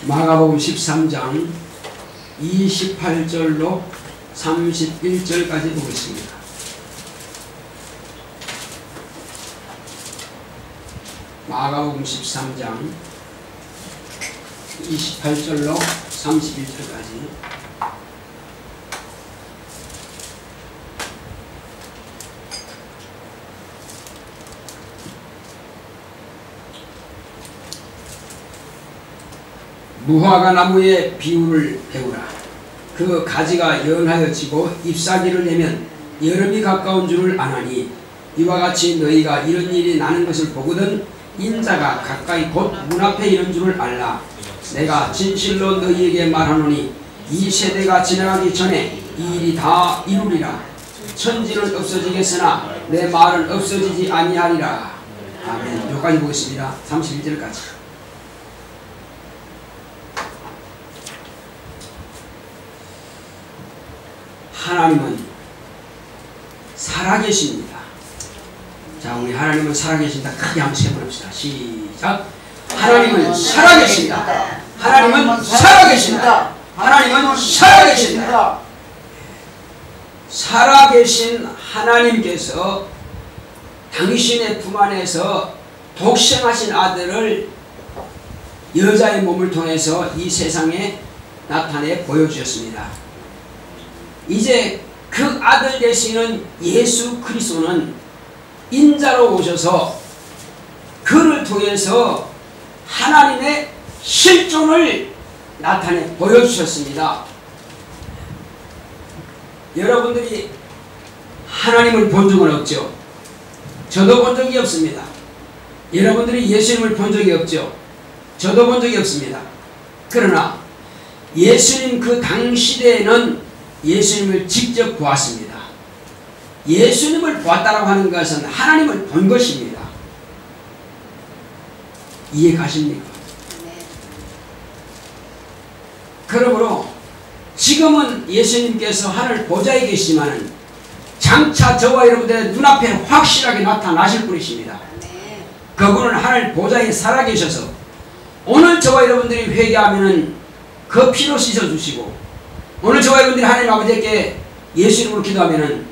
마가복음 13장 28절로 31절까지 보겠습니다. 마가복음 13장 28절로 31절까지. 무화과 나무의 비유를 배우라. 그 가지가 연하여 지고 잎사귀를 내면 여름이 가까운 줄을 아나니 이와 같이 너희가 이런 일이 나는 것을 보거든 인자가 가까이 곧 문 앞에 이른 줄을 알라. 내가 진실로 너희에게 말하노니 이 세대가 지나가기 전에 이 일이 다 이루리라. 천지는 없어지겠으나 내 말은 없어지지 아니하리라. 아멘. 여기까지 보겠습니다. 31절까지. 하나님은 살아계십니다. 자, 우리 하나님은 살아계신다. 크게 한번 세번합시다. 시작. 하나님은 살아계신다. 하나님은 살아계신다. 하나님은 살아계신다. 살아계신 하나님께서 당신의 품 안에서 독생하신 아들을 여자의 몸을 통해서 이 세상에 나타내 보여주셨습니다. 이제 그 아들 되시는 예수 그리스도는 인자로 오셔서 그를 통해서 하나님의 실존을 나타내 보여주셨습니다. 여러분들이 하나님을 본 적은 없죠? 저도 본 적이 없습니다. 여러분들이 예수님을 본 적이 없죠? 저도 본 적이 없습니다. 그러나 예수님 그 당시대에는 예수님을 직접 보았습니다. 예수님을 보았다라고 하는 것은 하나님을 본 것입니다. 이해 가십니까? 그러므로 지금은 예수님께서 하늘 보좌에 계시지만은 장차 저와 여러분들의 눈앞에 확실하게 나타나실 분이십니다. 그분은 하늘 보좌에 살아계셔서 오늘 저와 여러분들이 회개하면은 그 피로 씻어주시고 오늘 저와 여러분들이 하나님 아버지께 예수 이름으로 기도하면은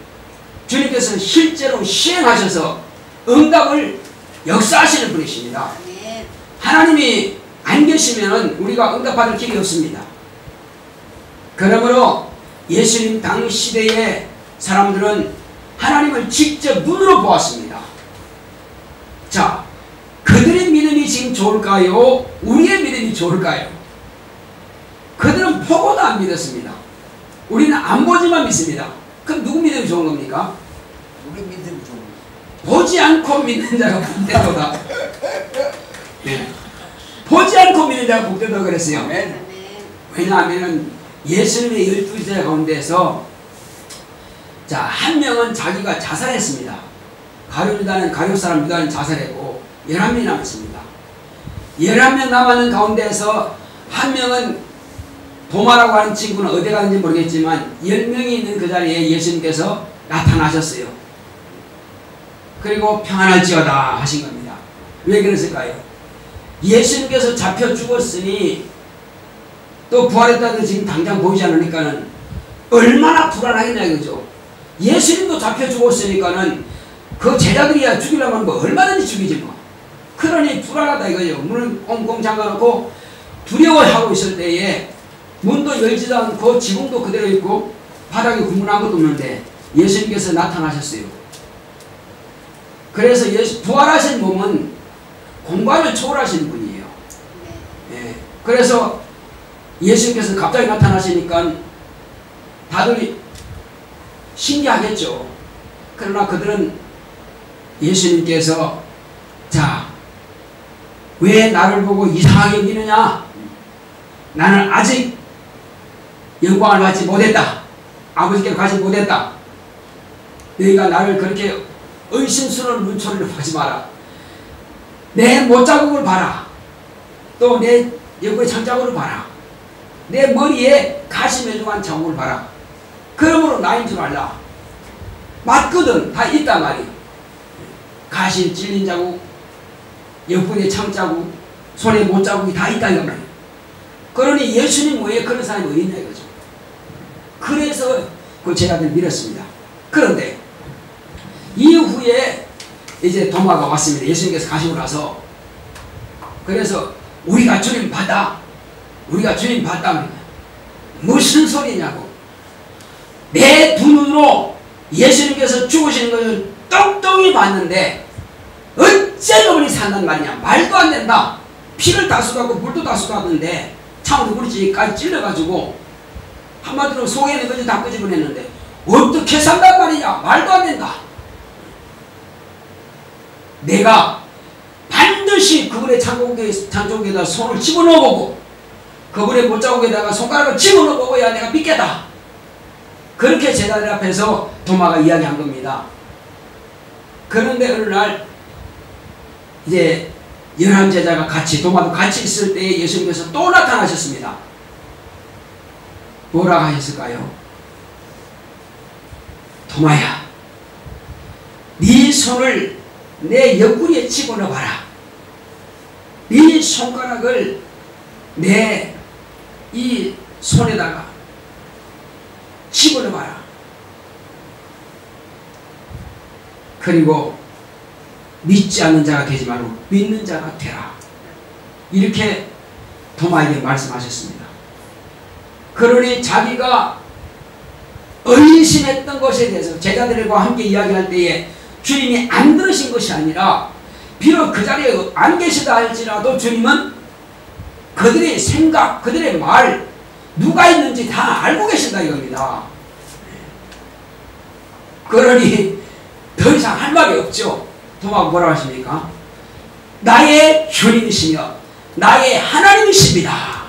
주님께서는 실제로 시행하셔서 응답을 역사하시는 분이십니다. 하나님이 안 계시면은 우리가 응답받을 길이 없습니다. 그러므로 예수님 당시대의 사람들은 하나님을 직접 눈으로 보았습니다. 자, 그들의 믿음이 지금 좋을까요? 우리의 믿음이 좋을까요? 그들은 보고도 안 믿었습니다. 우리는 안 보지만 믿습니다. 그럼 누구 믿음이 좋은 겁니까? 우리 믿음이 좋은 겁니다. 보지 않고 믿는 자가 복되도다. 네. 보지 않고 믿는 자가 복되도다 그랬어요. 아멘. 왜냐하면 예수님의 12제자 가운데서 자, 한 명은 자기가 자살했습니다. 가룟 유다는 가룟 사람 유다는 자살했고 11명이 남았습니다. 11명 남았는 가운데서 한 명은 도마라고 하는 친구는 어디 가는지 모르겠지만 10명이 있는 그 자리에 예수님께서 나타나셨어요. 그리고 평안할지어다 하신 겁니다. 왜 그랬을까요? 예수님께서 잡혀 죽었으니 또 부활했다는 지금 당장 보이지 않으니까는 얼마나 불안하겠냐 이거죠. 예수님도 잡혀 죽었으니까는 그 제자들이야 죽이려면 뭐 얼마든지 죽이지 뭐. 그러니 불안하다 이거죠. 문을 꽁꽁 잠가놓고 두려워하고 있을 때에 문도 열지도 않고 지붕도 그대로 있고 바닥에 구멍 아무것도 없는데 예수님께서 나타나셨어요. 그래서 부활하신 몸은 공간을 초월하시는 분이에요. 예. 그래서 예수님께서 갑자기 나타나시니까 다들 신기하겠죠. 그러나 그들은 예수님께서 자, 왜 나를 보고 이상하게 여기느냐? 나는 아직 영광을 받지 못했다. 아버지께 가지 못했다. 너희가 나를 그렇게 의심스러운 눈초리를 하지 마라. 내 못자국을 봐라. 또 내 옆구리 창자국을 봐라. 내 머리에 가시 매중한 자국을 봐라. 그러므로 나인 줄 알라. 맞거든. 다 있단 말이에요. 가시 찔린 자국, 옆구리에 창자국, 손에 못자국이 다 있다 이거 말이에요. 그러니 예수님 외에 그런 사람이 어디 있냐 이거죠. 그래서 그 제자들 밀었습니다. 그런데 이후에 이제 도마가 왔습니다. 예수님께서 가시고 나서. 그래서 우리가 주님 봤다. 우리가 주님 봤다. 무슨 소리냐고. 내 두 눈으로 예수님께서 죽으시는 것을 똑똑히 봤는데 어째 그분이 산단 말이냐. 말도 안 된다. 피를 다 쏟았고 물도 다 쏟았는데 참으로 우리까지 찔러가지고 한마디로 속에 있는 것을 다 끄집어냈는데 어떻게 산단 말이냐. 말도 안 된다. 내가 반드시 그분의 장족에다 손을 집어넣어보고 그분의 못자국에다가 손가락을 집어넣어보고야 내가 믿겠다. 그렇게 제자들 앞에서 도마가 이야기한 겁니다. 그런데 어느 날 이제 11제자가 같이 도마도 같이 있을 때 예수님께서 또 나타나셨습니다. 뭐라고 하셨을까요? 도마야, 네 손을 내 옆구리에 집어넣어봐라. 네 손가락을 내 이 손에다가 집어넣어봐라. 그리고 믿지 않는 자가 되지 말고 믿는 자가 되라. 이렇게 도마에게 말씀하셨습니다. 그러니 자기가 의심했던 것에 대해서 제자들과 함께 이야기할 때에 주님이 안 들으신 것이 아니라 비록 그 자리에 안 계시다 할지라도 주님은 그들의 생각, 그들의 말, 누가 있는지 다 알고 계신다 이겁니다. 그러니 더 이상 할 말이 없죠. 도마가 뭐라고 하십니까? 나의 주님이시며 나의 하나님이십니다.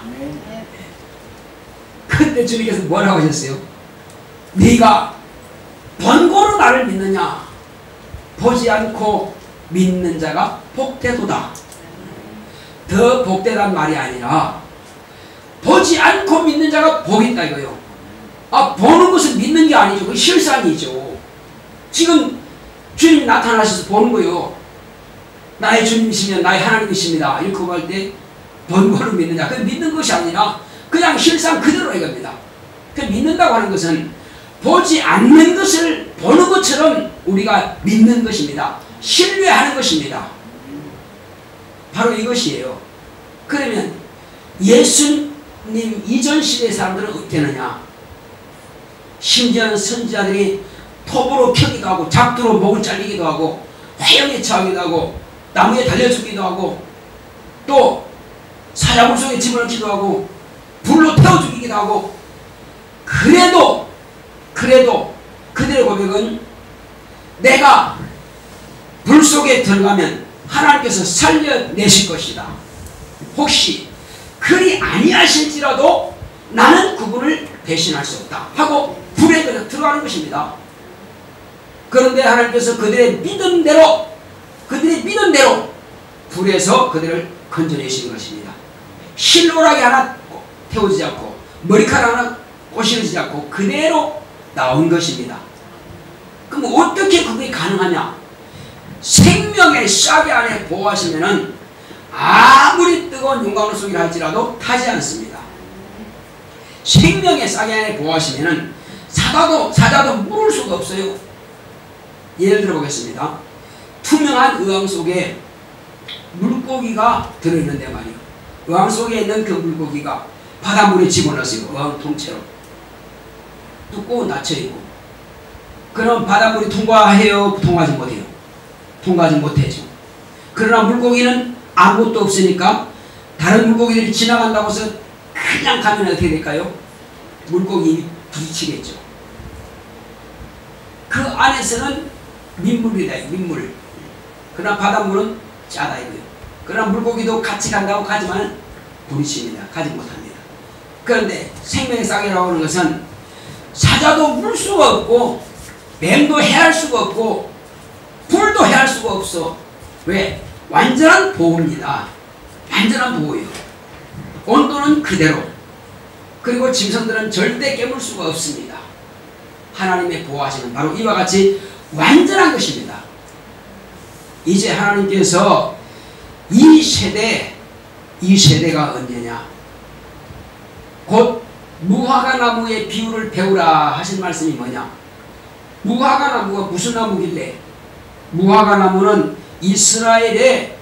그때 주님께서 뭐라고 하셨어요? 네가 번거로 나를 믿느냐? 보지 않고 믿는 자가 복되도다. 더 복되단 말이 아니라 보지 않고 믿는 자가 복이 있다 이거요. 아, 보는 것은 믿는 게 아니죠. 그 실상이죠. 지금 주님 나타나셔서 보는 거요. 나의 주님이시면 나의 하나님이십니다. 이렇게 할 때 번거로 믿는 자. 그 믿는 것이 아니라 그냥 실상 그대로 이겁니다. 그 믿는다고 하는 것은 보지 않는 것을 보는 것처럼 우리가 믿는 것입니다. 신뢰하는 것입니다. 바로 이것이에요. 그러면 예수님 이전 시대의 사람들은 어떻게 하느냐. 심지어는 선지자들이 톱으로 펴기도 하고 작두로 목을 잘리기도 하고 화형에 처하기도 하고 나무에 달려 죽기도 하고 또 사자굴 속에 집어넣기도 하고 불로 태워 죽이기도 하고 그래도 그들의 고백은 내가 불 속에 들어가면 하나님께서 살려내실 것이다. 혹시 그리 아니하실지라도 나는 그분을 배신할 수 없다 하고 불에 그냥 들어가는 것입니다. 그런데 하나님께서 그들의 믿음대로 불에서 그들을 건져내시는 것입니다. 실로라기 하나 태워지지 않고 머리카락 하나 꼬시지 않고 그대로 나온 것입니다. 그럼 어떻게 그게 가능하냐? 생명의 싸개 안에 보호하시면은 아무리 뜨거운 용광로 속이라 할지라도 타지 않습니다. 생명의 싸개 안에 보호하시면은 사자도 물을 수가 없어요. 예를 들어 보겠습니다. 투명한 의왕 속에 물고기가 들어있는데 말이에요. 의왕 속에 있는 그 물고기가 바닷물에 집어넣었어요. 의왕 통째로 두꺼운 닫혀있고 그럼 바닷물이 통과해요? 통과하지 못해요? 통과하지 못해죠. 그러나 물고기는 아무것도 없으니까 다른 물고기들이 지나간다고 해서 그냥 가면 어떻게 될까요? 물고기 부딪히겠죠. 그 안에서는 민물이다. 민물. 그러나 바닷물은 짜다 이거예요. 그러나 물고기도 같이 간다고 가지만 부딪힙니다. 가지 못합니다. 그런데 생명의 싹이라고 하는 것은 사자도 물 수가 없고 뱀도 해할 수가 없고 불도 해할 수가 없어. 왜? 완전한 보호입니다. 완전한 보호예요. 온도는 그대로. 그리고 짐승들은 절대 깨물 수가 없습니다. 하나님의 보호하시는 바로 이와 같이 완전한 것입니다. 이제 하나님께서 이 세대가 언제냐? 곧 무화과 나무의 비유를 배우라 하신 말씀이 뭐냐? 무화과 나무가 무슨 나무길래? 무화과 나무는 이스라엘의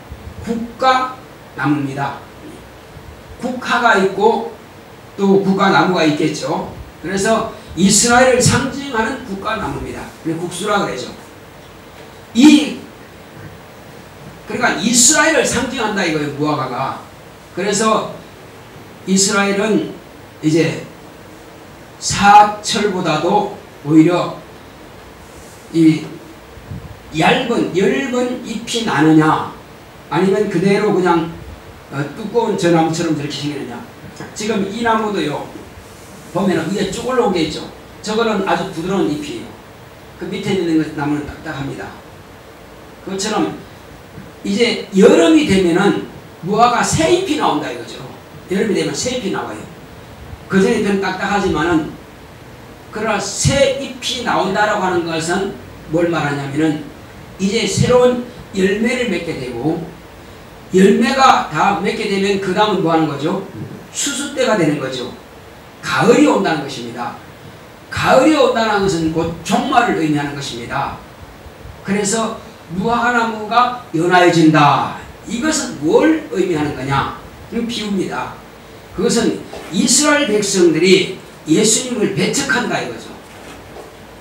국가 나무입니다. 국화가 있고 또 국가 나무가 있겠죠. 그래서 이스라엘을 상징하는 국가 나무입니다. 국수라 그러죠. 그러니까 이스라엘을 상징한다 이거예요, 무화과가. 그래서 이스라엘은 이제 사철보다도 오히려 이 얇은 잎이 나느냐, 아니면 그대로 그냥 두꺼운 저나무처럼 저렇게 생기느냐. 지금 이 나무도요, 보면은 위에 쭉 올라온 게 있죠. 저거는 아주 부드러운 잎이에요. 그 밑에 있는 나무는 딱딱합니다. 그것처럼 이제 여름이 되면은 무화과 새 잎이 나온다 이거죠. 여름이 되면 새 잎이 나와요. 그 전에 좀 딱딱하지만은, 그러나 새 잎이 나온다라고 하는 것은 뭘 말하냐면은 이제 새로운 열매를 맺게 되고, 열매가 다 맺게 되면 그 다음은 뭐 하는 거죠? 수수 때가 되는 거죠. 가을이 온다는 것입니다. 가을이 온다는 것은 곧 종말을 의미하는 것입니다. 그래서 무화과 나무가 연하여진다. 이것은 뭘 의미하는 거냐? 비유입니다. 그것은 이스라엘 백성들이 예수님을 배척한다 이거죠.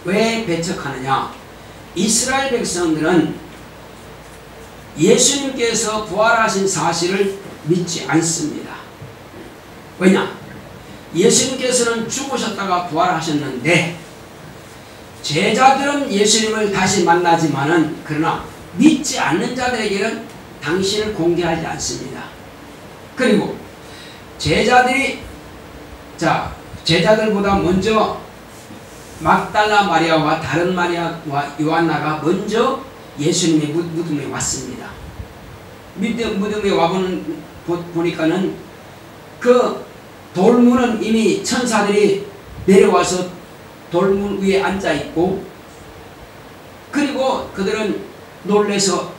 왜 배척하느냐? 이스라엘 백성들은 예수님께서 부활하신 사실을 믿지 않습니다. 왜냐? 예수님께서는 죽으셨다가 부활하셨는데 제자들은 예수님을 다시 만나지만은, 그러나 믿지 않는 자들에게는 당신을 공개하지 않습니다. 그리고 제자들보다 먼저 막달라 마리아와 다른 마리아와 요한나가 먼저 예수님의 무덤에 왔습니다. 무덤에 와보니까는 그 돌문은 이미 천사들이 내려와서 돌문 위에 앉아 있고, 그리고 그들은 놀래서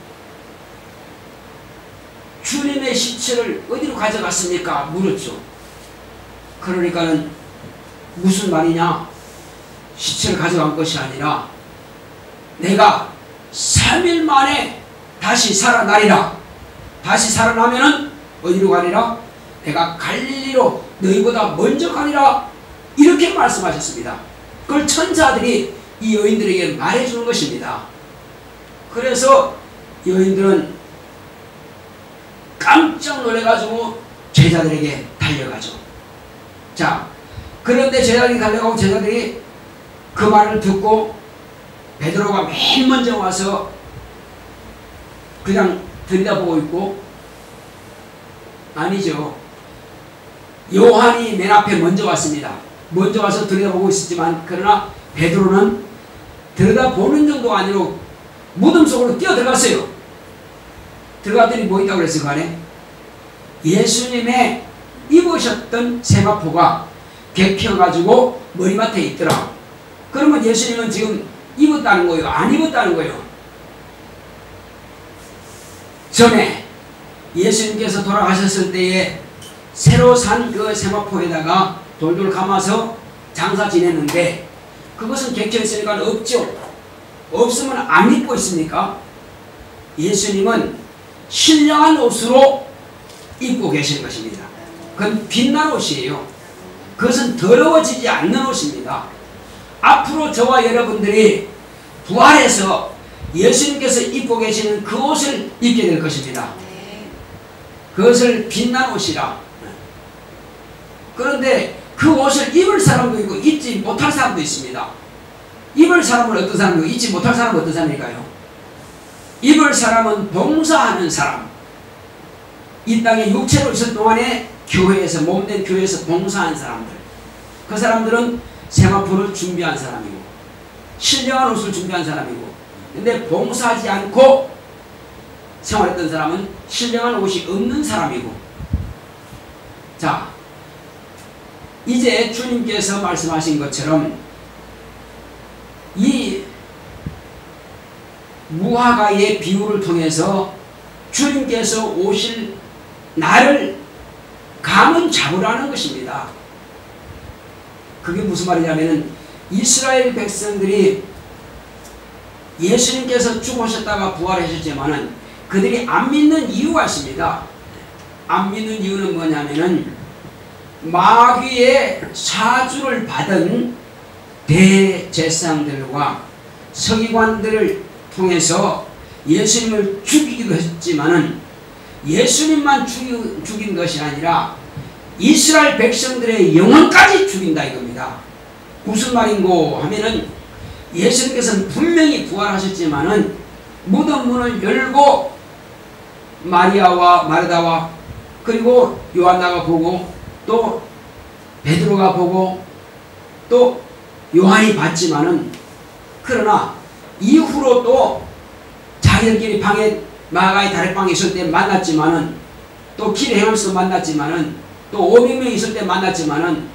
주님의 시체를 어디로 가져갔습니까? 물었죠. 그러니까는 무슨 말이냐? 시체를 가져간 것이 아니라 내가 3일 만에 다시 살아나리라. 다시 살아나면은 어디로 가리라? 내가 갈릴리로 너희보다 먼저 가리라. 이렇게 말씀하셨습니다. 그걸 천사들이 이 여인들에게 말해주는 것입니다. 그래서 여인들은 깜짝 놀래가지고 제자들에게 달려가죠. 자, 그런데 제자들이 달려가고, 제자들이 그 말을 듣고 베드로가 맨 먼저 와서 그냥 들여다보고 있고, 아니죠, 요한이 맨 앞에 먼저 왔습니다. 먼저 와서 들여다보고 있었지만, 그러나 베드로는 들여다보는 정도가 아니라 무덤 속으로 뛰어 들어갔어요. 들어갔더니 뭐 있다고 그랬어요? 그 안에 예수님의 입으셨던 세마포가 개켜가지고 머리맡에 있더라. 그러면 예수님은 지금 입었다는 거예요? 안 입었다는 거예요? 전에 예수님께서 돌아가셨을 때에 새로 산 그 세마포에다가 돌돌 감아서 장사 지냈는데, 그것은 객혀있으니까 없죠. 없으면 안 입고 있습니까? 예수님은 신령한 옷으로 입고 계시는 것입니다. 그건 빛난 옷이에요. 그것은 더러워지지 않는 옷입니다. 앞으로 저와 여러분들이 부활해서 예수님께서 입고 계시는 그 옷을 입게 될 것입니다. 그것을 빛난 옷이라. 그런데 그 옷을 입을 사람도 있고 입지 못할 사람도 있습니다. 입을 사람은 어떤 사람이고 입지 못할 사람은 어떤 사람일까요? 입을 사람은 봉사하는 사람, 이 땅에 육체로 있을 동안에 교회에서, 몸된 교회에서 봉사한 사람들, 그 사람들은 세마포를 준비한 사람이고 신령한 옷을 준비한 사람이고, 근데 봉사하지 않고 생활했던 사람은 신령한 옷이 없는 사람이고. 자, 이제 주님께서 말씀하신 것처럼 이 무화과의 비유를 통해서 주님께서 오실 날을 감은 잡으라는 것입니다. 그게 무슨 말이냐면은 이스라엘 백성들이 예수님께서 죽으셨다가 부활하셨지만은 그들이 안 믿는 이유가 있습니다. 안 믿는 이유는 뭐냐면은 마귀의 사주를 받은 대제사장들과 서기관들을 통해서 예수님을 죽이기도 했지만은 예수님만 죽인 것이 아니라 이스라엘 백성들의 영혼까지 죽인다 이겁니다. 무슨 말인고 하면은 예수님께서는 분명히 부활하셨지만은 무덤 문을 열고 마리아와 마르다와 그리고 요한나가 보고 또 베드로가 보고 또 요한이 봤지만은 그러나 이후로 또 자기들끼리 방에 마가의 다락방에 있을 때 만났지만은 또 길에 행하면서 만났지만은 또 500명 있을 때 만났지만은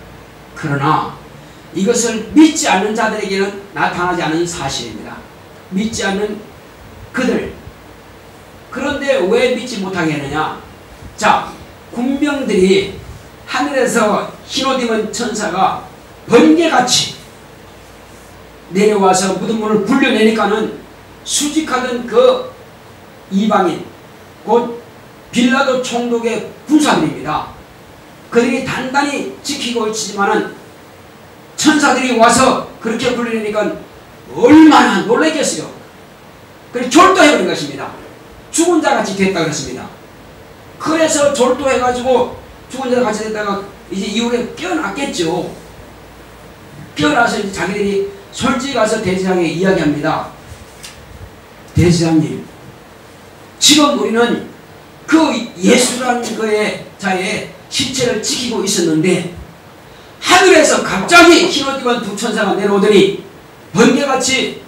그러나 이것을 믿지 않는 자들에게는 나타나지 않은 사실입니다. 믿지 않는 그들. 그런데 왜 믿지 못하게 하느냐? 자, 군병들이 하늘에서 흰옷 입은 천사가 번개같이 내려와서 무덤 문을 굴려내니까는 수직하던 그 이방인 곧 빌라도 총독의 군사들입니다. 그들이 단단히 지키고 있지만은 천사들이 와서 그렇게 굴려내니까 얼마나 놀랐겠어요. 그래서 졸도해버린 것입니다. 죽은 자같이 됐다 그랬습니다. 그래서 졸도해가지고 죽은 자같이 됐다가 이제 이후에 깨어났겠죠. 깨어나서 이제 자기들이 솔직히 가서 대제사장에 이야기합니다. 대제사장님, 지금 우리는 그 예수라는 그의 자의 시체를 지키고 있었는데 하늘에서 갑자기 흰옷 입은 두 천사가 내려오더니 번개같이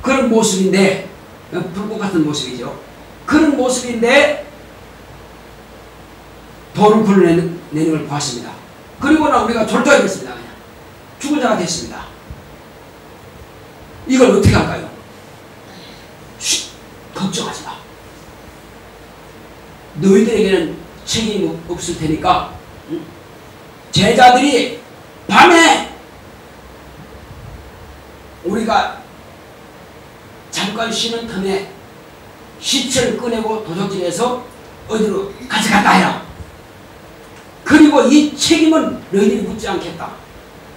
그런 모습인데, 불꽃 같은 모습이죠. 그런 모습인데 돌을 굴려내는 걸 보았습니다. 그리고는 우리가 졸도해버렸습니다. 그냥 죽은 자가 됐습니다. 이걸 어떻게 할까요? 쉿, 걱정하지 마. 너희들에게는 책임이 없을 테니까 제자들이 밤에 우리가 잠깐 쉬는 틈에 시체를 꺼내고 도적질해서 어디로 가져갔다 해라. 그리고 이 책임은 너희들이 묻지 않겠다.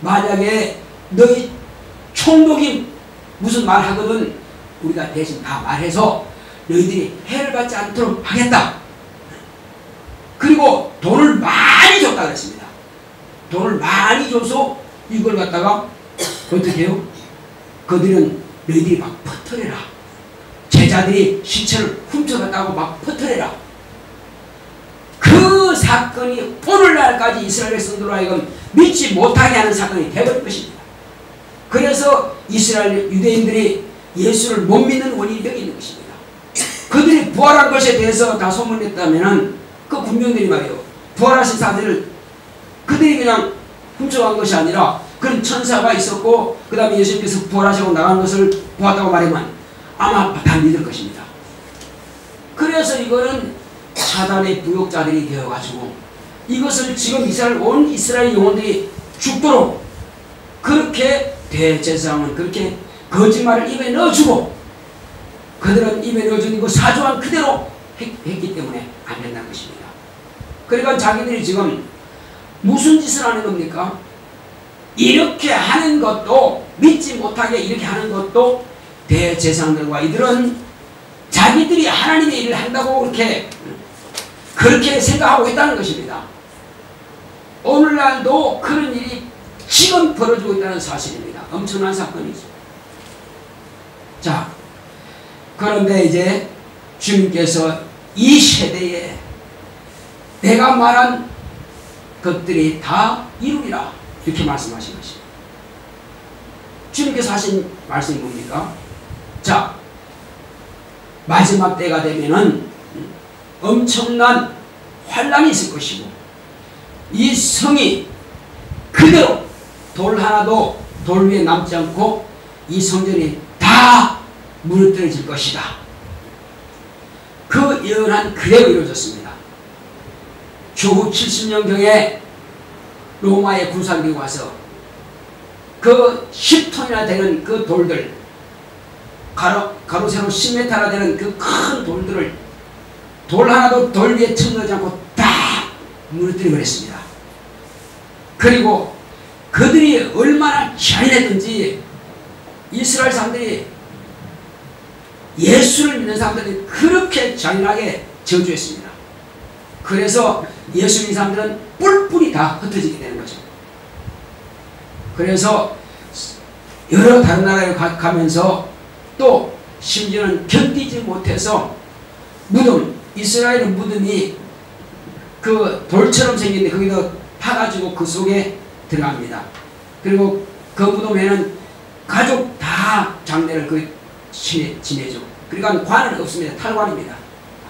만약에 너희 총독이 무슨 말 하거든 우리가 대신 다 말해서 너희들이 해를 받지 않도록 하겠다. 그리고 돈을 많이 줬다 그랬습니다. 돈을 많이 줘서 이걸 갖다가 어떻게 해요? 그들은 너희들이 막 퍼뜨려라. 제자들이 시체를 훔쳐갔다고 막 퍼뜨려라. 그 사건이 오늘날까지 이스라엘 백성들로 하여금 믿지 못하게 하는 사건이 되어버릴 것입니다. 그래서 이스라엘 유대인들이 예수를 못 믿는 원인이 되어 있는 것입니다. 그들이 부활한 것에 대해서 다 소문냈다면은 그 군병들이 말이에요. 부활하신 사실을 그들이 그냥 훔쳐간 것이 아니라 그런 천사가 있었고 그 다음에 예수님께서 부활하시고 나간 것을 보았다고 말하면 아마 다 믿을 것입니다. 그래서 이거는 사단의 부역자들이 되어가지고 이것을 지금 온 이스라엘 영혼들이 죽도록 그렇게 대제사장은 그렇게 거짓말을 입에 넣어주고 그들은 입에 넣어준 그 사주한 그대로 했기 때문에 안 된다는 것입니다. 그러니까 자기들이 지금 무슨 짓을 하는 겁니까? 이렇게 하는 것도 믿지 못하게 이렇게 하는 것도 대제사장들과 이들은 자기들이 하나님의 일을 한다고 그렇게 생각하고 있다는 것입니다. 오늘날도 그런 일이 지금 벌어지고 있다는 사실입니다. 엄청난 사건이죠. 자, 그런데 이제 주님께서 이 세대에 내가 말한 것들이 다 이루리라 이렇게 말씀하신 것입니다. 주님께서 하신 말씀이 뭡니까? 자, 마지막 때가 되면은 엄청난 환란이 있을 것이고 이 성이 그대로 돌 하나도 돌 위에 남지 않고 이 성전이 다 무너뜨려질 것이다. 그 예언한 그대로 이루어졌습니다. 주후 70년경에 로마의 군사들이 와서 그 10톤이나 되는 그 돌들, 가로 세로 10m나 되는 그 큰 돌들을 돌 하나도 돌 위에 틈넣지 않고 딱 무너뜨려 버렸습니다. 그리고 그들이 얼마나 잔인했든지 이스라엘 사람들이, 예수를 믿는 사람들이 그렇게 잔인하게 저주했습니다. 그래서 예수 믿는 사람들은 뿔뿔이 다 흩어지게 되는 거죠. 그래서 여러 다른 나라에 가면서 또 심지어는 견디지 못해서 무덤, 이스라엘의 무덤이 그 돌처럼 생긴데 거기다 파가지고 그 속에 들어갑니다. 그리고 그 무덤에는 가족 다 장례를 지내죠. 그러니까 관은 없습니다. 탈관입니다.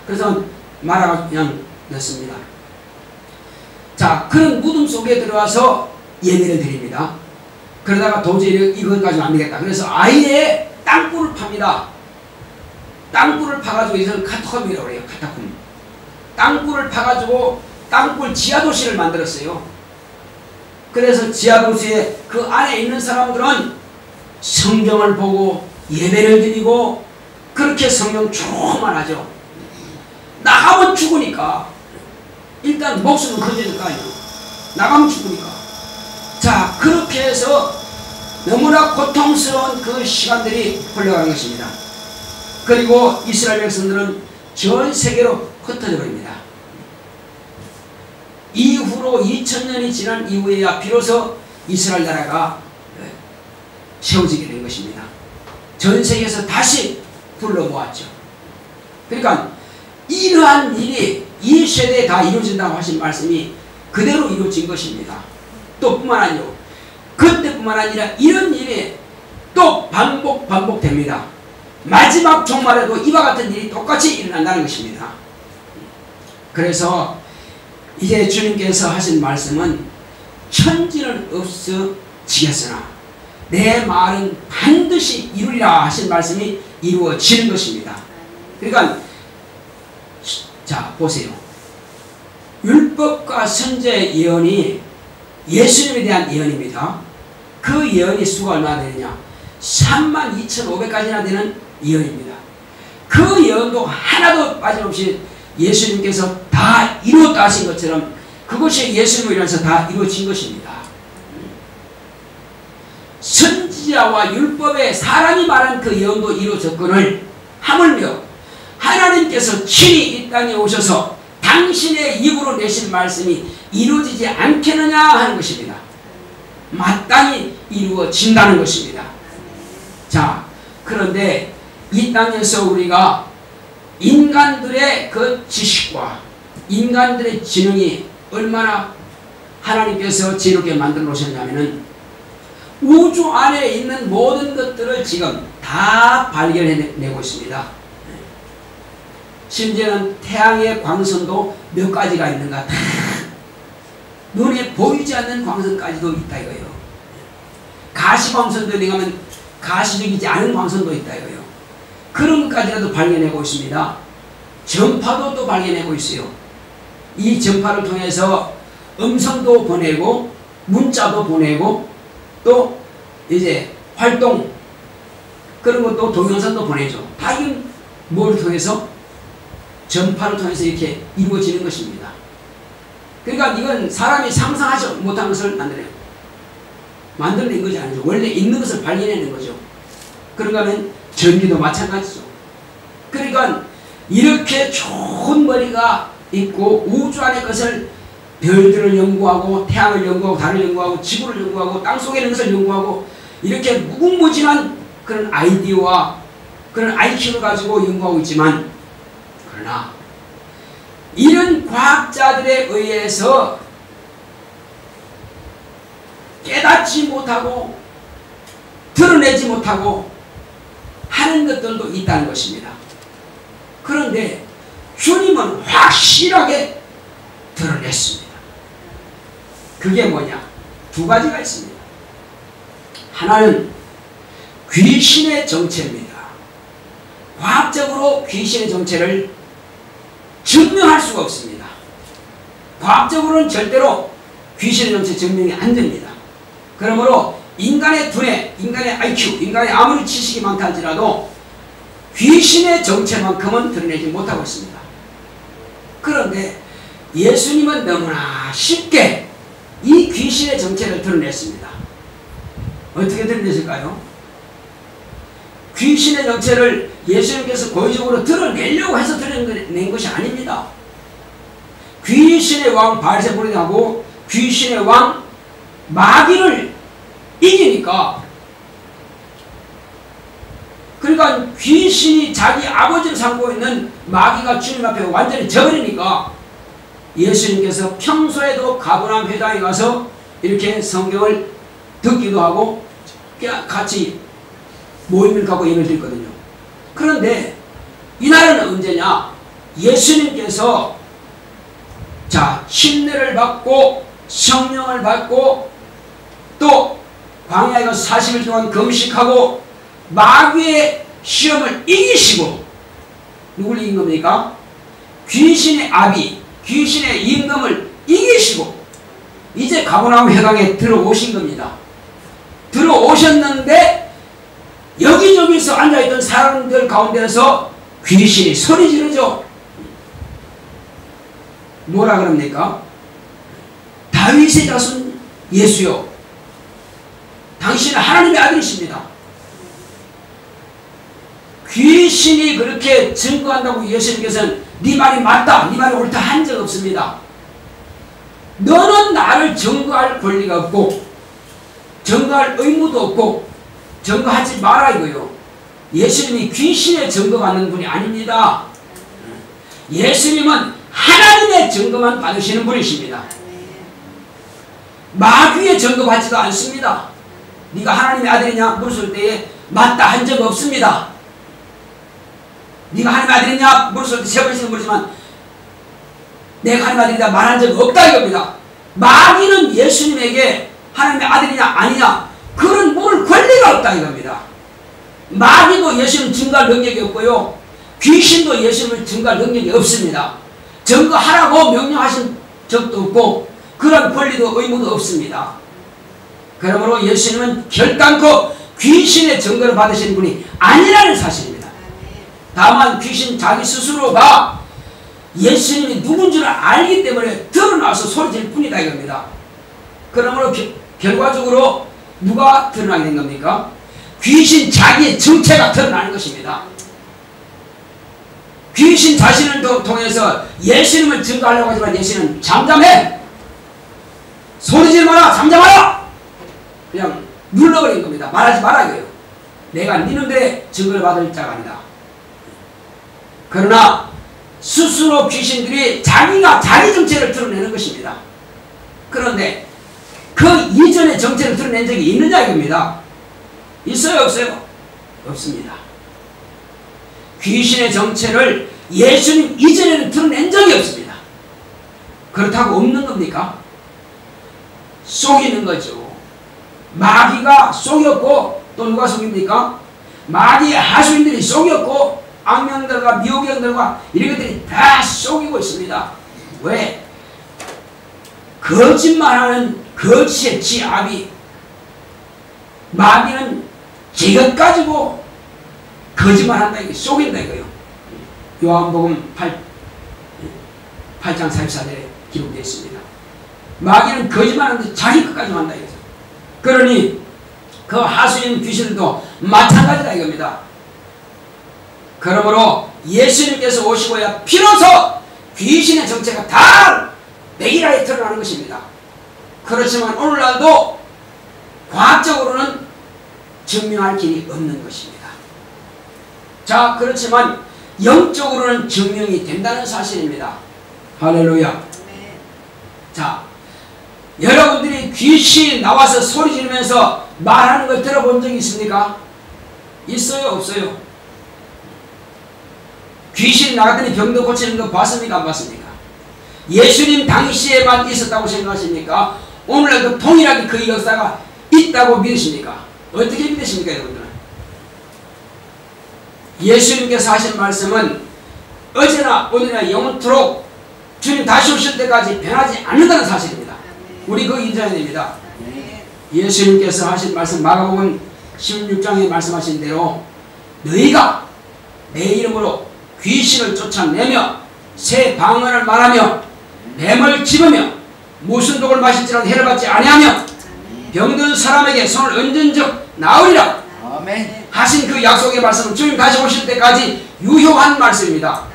그래서 말아가 그냥 넣습니다. 자, 그런 무덤 속에 들어와서 예배를 드립니다. 그러다가 도저히 이것 가지고 안 되겠다. 그래서 아예 땅굴을 팝니다. 땅굴을 파가지고 이것을 카타콤이라고 그래요. 카타콤. 땅굴을 파가지고 땅굴 지하도시를 만들었어요. 그래서 지하도시에 그 안에 있는 사람들은 성경을 보고 예배를 드리고 그렇게 성경 조금만 하죠. 나가면 죽으니까 일단 목숨은 건지니까요. 나가면 죽으니까. 자, 그렇게 해서 너무나 고통스러운 그 시간들이 흘러가는 것입니다. 그리고 이스라엘 백성들은 전 세계로 흩어져 버립니다. 이후로 2000년이 지난 이후에야 비로소 이스라엘 나라가 세워지게 된 것입니다. 전 세계에서 다시 불러 모았죠. 그러니까 이러한 일이 이 세대에 다 이루어진다고 하신 말씀이 그대로 이루어진 것입니다. 또 뿐만 아니요, 그때뿐만 아니라 이런 일이 또 반복됩니다. 마지막 종말에도 이와 같은 일이 똑같이 일어난다는 것입니다. 그래서 이제 주님께서 하신 말씀은 천지는 없어지겠으나 내 말은 반드시 이루리라 하신 말씀이 이루어지는 것입니다. 그러니까 자, 보세요. 율법과 선지자의 예언이 예수님에 대한 예언입니다. 그 예언이 수가 얼마나 되느냐? 32,500가지나 되는 예언입니다. 그 예언도 하나도 빠짐없이 예수님께서 다 이루었다 하신 것처럼 그것이 예수님으로 인해서 다 이루어진 것입니다. 선지자와 율법에 사람이 말한 그 예언도 이루어졌거늘 하물며 하나님께서 친히 이 땅에 오셔서 당신의 입으로 내신 말씀이 이루어지지 않겠느냐 하는 것입니다. 마땅히 이루어진다는 것입니다. 자, 그런데 이 땅에서 우리가 인간들의 그 지식과 인간들의 지능이 얼마나 하나님께서 지혜롭게 만들어 놓으셨냐면은 우주 안에 있는 모든 것들을 지금 다 발견해내고 있습니다. 심지어는 태양의 광선도 몇 가지가 있는가, 다 눈에 보이지 않는 광선까지도 있다 이거예요. 가시광선도 내가면 가시적이지 않은 광선도 있다 이거예요. 그런 것까지라도 발견하고 있습니다. 전파도 또 발견하고 있어요. 이 전파를 통해서 음성도 보내고 문자도 보내고 또 이제 활동 그런 것도 동영상도 보내죠. 다 이건 뭘 통해서? 전파를 통해서 이렇게 이루어지는 것입니다. 그러니까 이건 사람이 상상하지 못한 것을 만들어낸 것이 아니죠. 원래 있는 것을 발견해낸 거죠. 그런가 하면 전기도 마찬가지죠. 그러니까 이렇게 좋은 머리가 있고 우주 안의 것을 별들을 연구하고 태양을 연구하고 달을 연구하고 지구를 연구하고 땅속에 있는 것을 연구하고 이렇게 무궁무진한 그런 아이디어와 그런 IQ를 가지고 연구하고 있지만 그러나 이런 과학자들에 의해서 깨닫지 못하고 드러내지 못하고 하는 것들도 있다는 것입니다. 그런데 주님은 확실하게 드러냈습니다. 그게 뭐냐? 두 가지가 있습니다. 하나는 귀신의 정체입니다. 과학적으로 귀신의 정체를 증명할 수가 없습니다. 과학적으로는 절대로 귀신의 정체 증명이 안 됩니다. 그러므로 인간의 두뇌, 인간의 IQ, 인간의 아무리 지식이 많다 할지라도 귀신의 정체만큼은 드러내지 못하고 있습니다. 그런데 예수님은 너무나 쉽게 이 귀신의 정체를 드러냈습니다. 어떻게 드러냈을까요? 귀신의 정체를 예수님께서 고의적으로 드러내려고 해서 드러낸 것이 아닙니다. 귀신의 왕 바알세불하고 귀신의 왕 마귀를 이기니까, 그러니까 귀신이 자기 아버지를 삼고 있는 마귀가 주님 앞에 완전히 져버리니까 예수님께서 평소에도 가버나움 회당에 가서 이렇게 성경을 듣기도 하고 같이 모임을 갖고 예배를 드렸거든요. 그런데 이날은 언제냐? 예수님께서 침례를 받고 성령을 받고 또 광야에 가서 40일 동안 금식하고 마귀의 시험을 이기시고, 누굴 이긴 겁니까? 귀신의 아비, 귀신의 임금을 이기시고 이제 가버나움 회당에 들어오신 겁니다. 들어오셨는데 여기저기서 앉아있던 사람들 가운데서 귀신이 소리 지르죠. 뭐라 그럽니까? 다윗의 자손 예수여, 당신은 하나님의 아들이십니다. 귀신이 그렇게 증거한다고 예수님께서는 네 말이 맞다, 네 말이 옳다 한 적 없습니다. 너는 나를 증거할 권리가 없고 증거할 의무도 없고 증거하지 마라 이거요. 예수님이 귀신의 증거받는 분이 아닙니다. 예수님은 하나님의 증거만 받으시는 분이십니다. 마귀의 증거받지도 않습니다. 네가 하나님의 아들이냐 물었을 때에 맞다 한 적 없습니다. 네가 하나님의 아들이냐 물었을 때 세 번씩은 물었지만 내가 하나님의 아들이다 말한 적 없다 이겁니다. 마귀는 예수님에게 하나님의 아들이냐 아니냐 그런 물을 권리가 없다 이겁니다. 마귀도 예수님 증거할 능력이 없고요, 귀신도 예수님을 증거할 능력이 없습니다. 증거하라고 명령하신 적도 없고 그런 권리도 의무도 없습니다. 그러므로 예수님은 결단코 귀신의 증거를 받으신 분이 아니라는 사실입니다. 다만 귀신 자기 스스로가 예수님이 누군 줄 알기 때문에 드러나서 소리질 뿐이다 이겁니다. 그러므로 결과적으로 누가 드러나게 된 겁니까? 귀신 자기의 정체가 드러나는 것입니다. 귀신 자신을 통해서 예수님을 증거하려고 하지만 예수님은 잠잠해! 소리질 마라! 잠잠하라! 그냥 눌러버린 겁니다. 말하지 마라 이거예요. 내가 니놈들의 증거를 받을 자가 아니다. 그러나 스스로 귀신들이 자기가 자기 정체를 드러내는 것입니다. 그런데 그 이전의 정체를 드러낸 적이 있느냐 이겁니다. 있어요 없어요? 없습니다. 귀신의 정체를 예수님 이전에는 드러낸 적이 없습니다. 그렇다고 없는 겁니까? 속이는 거죠. 마귀가 속였고 또 누가 속입니까? 마귀의 하수인들이 속였고 악령들과 미혹령들과 이런 것들이 다 속이고 있습니다. 왜? 거짓말하는 거짓의 지압이, 마귀는 이것 가지고 거짓말한다 이게 속인다 이거예요. 요한복음 8장 44절에 기록되어 있습니다. 마귀는 거짓말하는데 자기 것까지 한다 이거죠. 그러니 그 하수인 귀신도 마찬가지다 이겁니다. 그러므로 예수님께서 오시고야 비로소 귀신의 정체가 다 백일하에 드러나는 것입니다. 그렇지만 오늘날도 과학적으로는 증명할 길이 없는 것입니다. 자, 그렇지만 영적으로는 증명이 된다는 사실입니다. 할렐루야. 자, 여러분들이 귀신이 나와서 소리 지르면서 말하는 걸 들어본 적이 있습니까? 있어요 없어요? 귀신 나갔더니 병도 고치는 거 봤습니까 안 봤습니까? 예수님 당시에만 있었다고 생각하십니까? 오늘날도 동일하게 그 역사가 있다고 믿으십니까? 어떻게 믿으십니까 여러분들은? 예수님께서 하신 말씀은 어제나 오늘이나 영원토록 주님 다시 오실 때까지 변하지 않는다는 사실입니다. 우리 그거 인정해야 됩니다. 네. 예수님께서 하신 말씀 마가복음 16장에 말씀하신 대로 너희가 내 이름으로 귀신을 쫓아내며 새 방언을 말하며 뱀을 집으며 무슨 독을 마실지라도 해를 받지 아니하며 병든 사람에게 손을 얹은 적 나으리라 아멘. 하신 그 약속의 말씀은 주님 다시 오실 때까지 유효한 말씀입니다.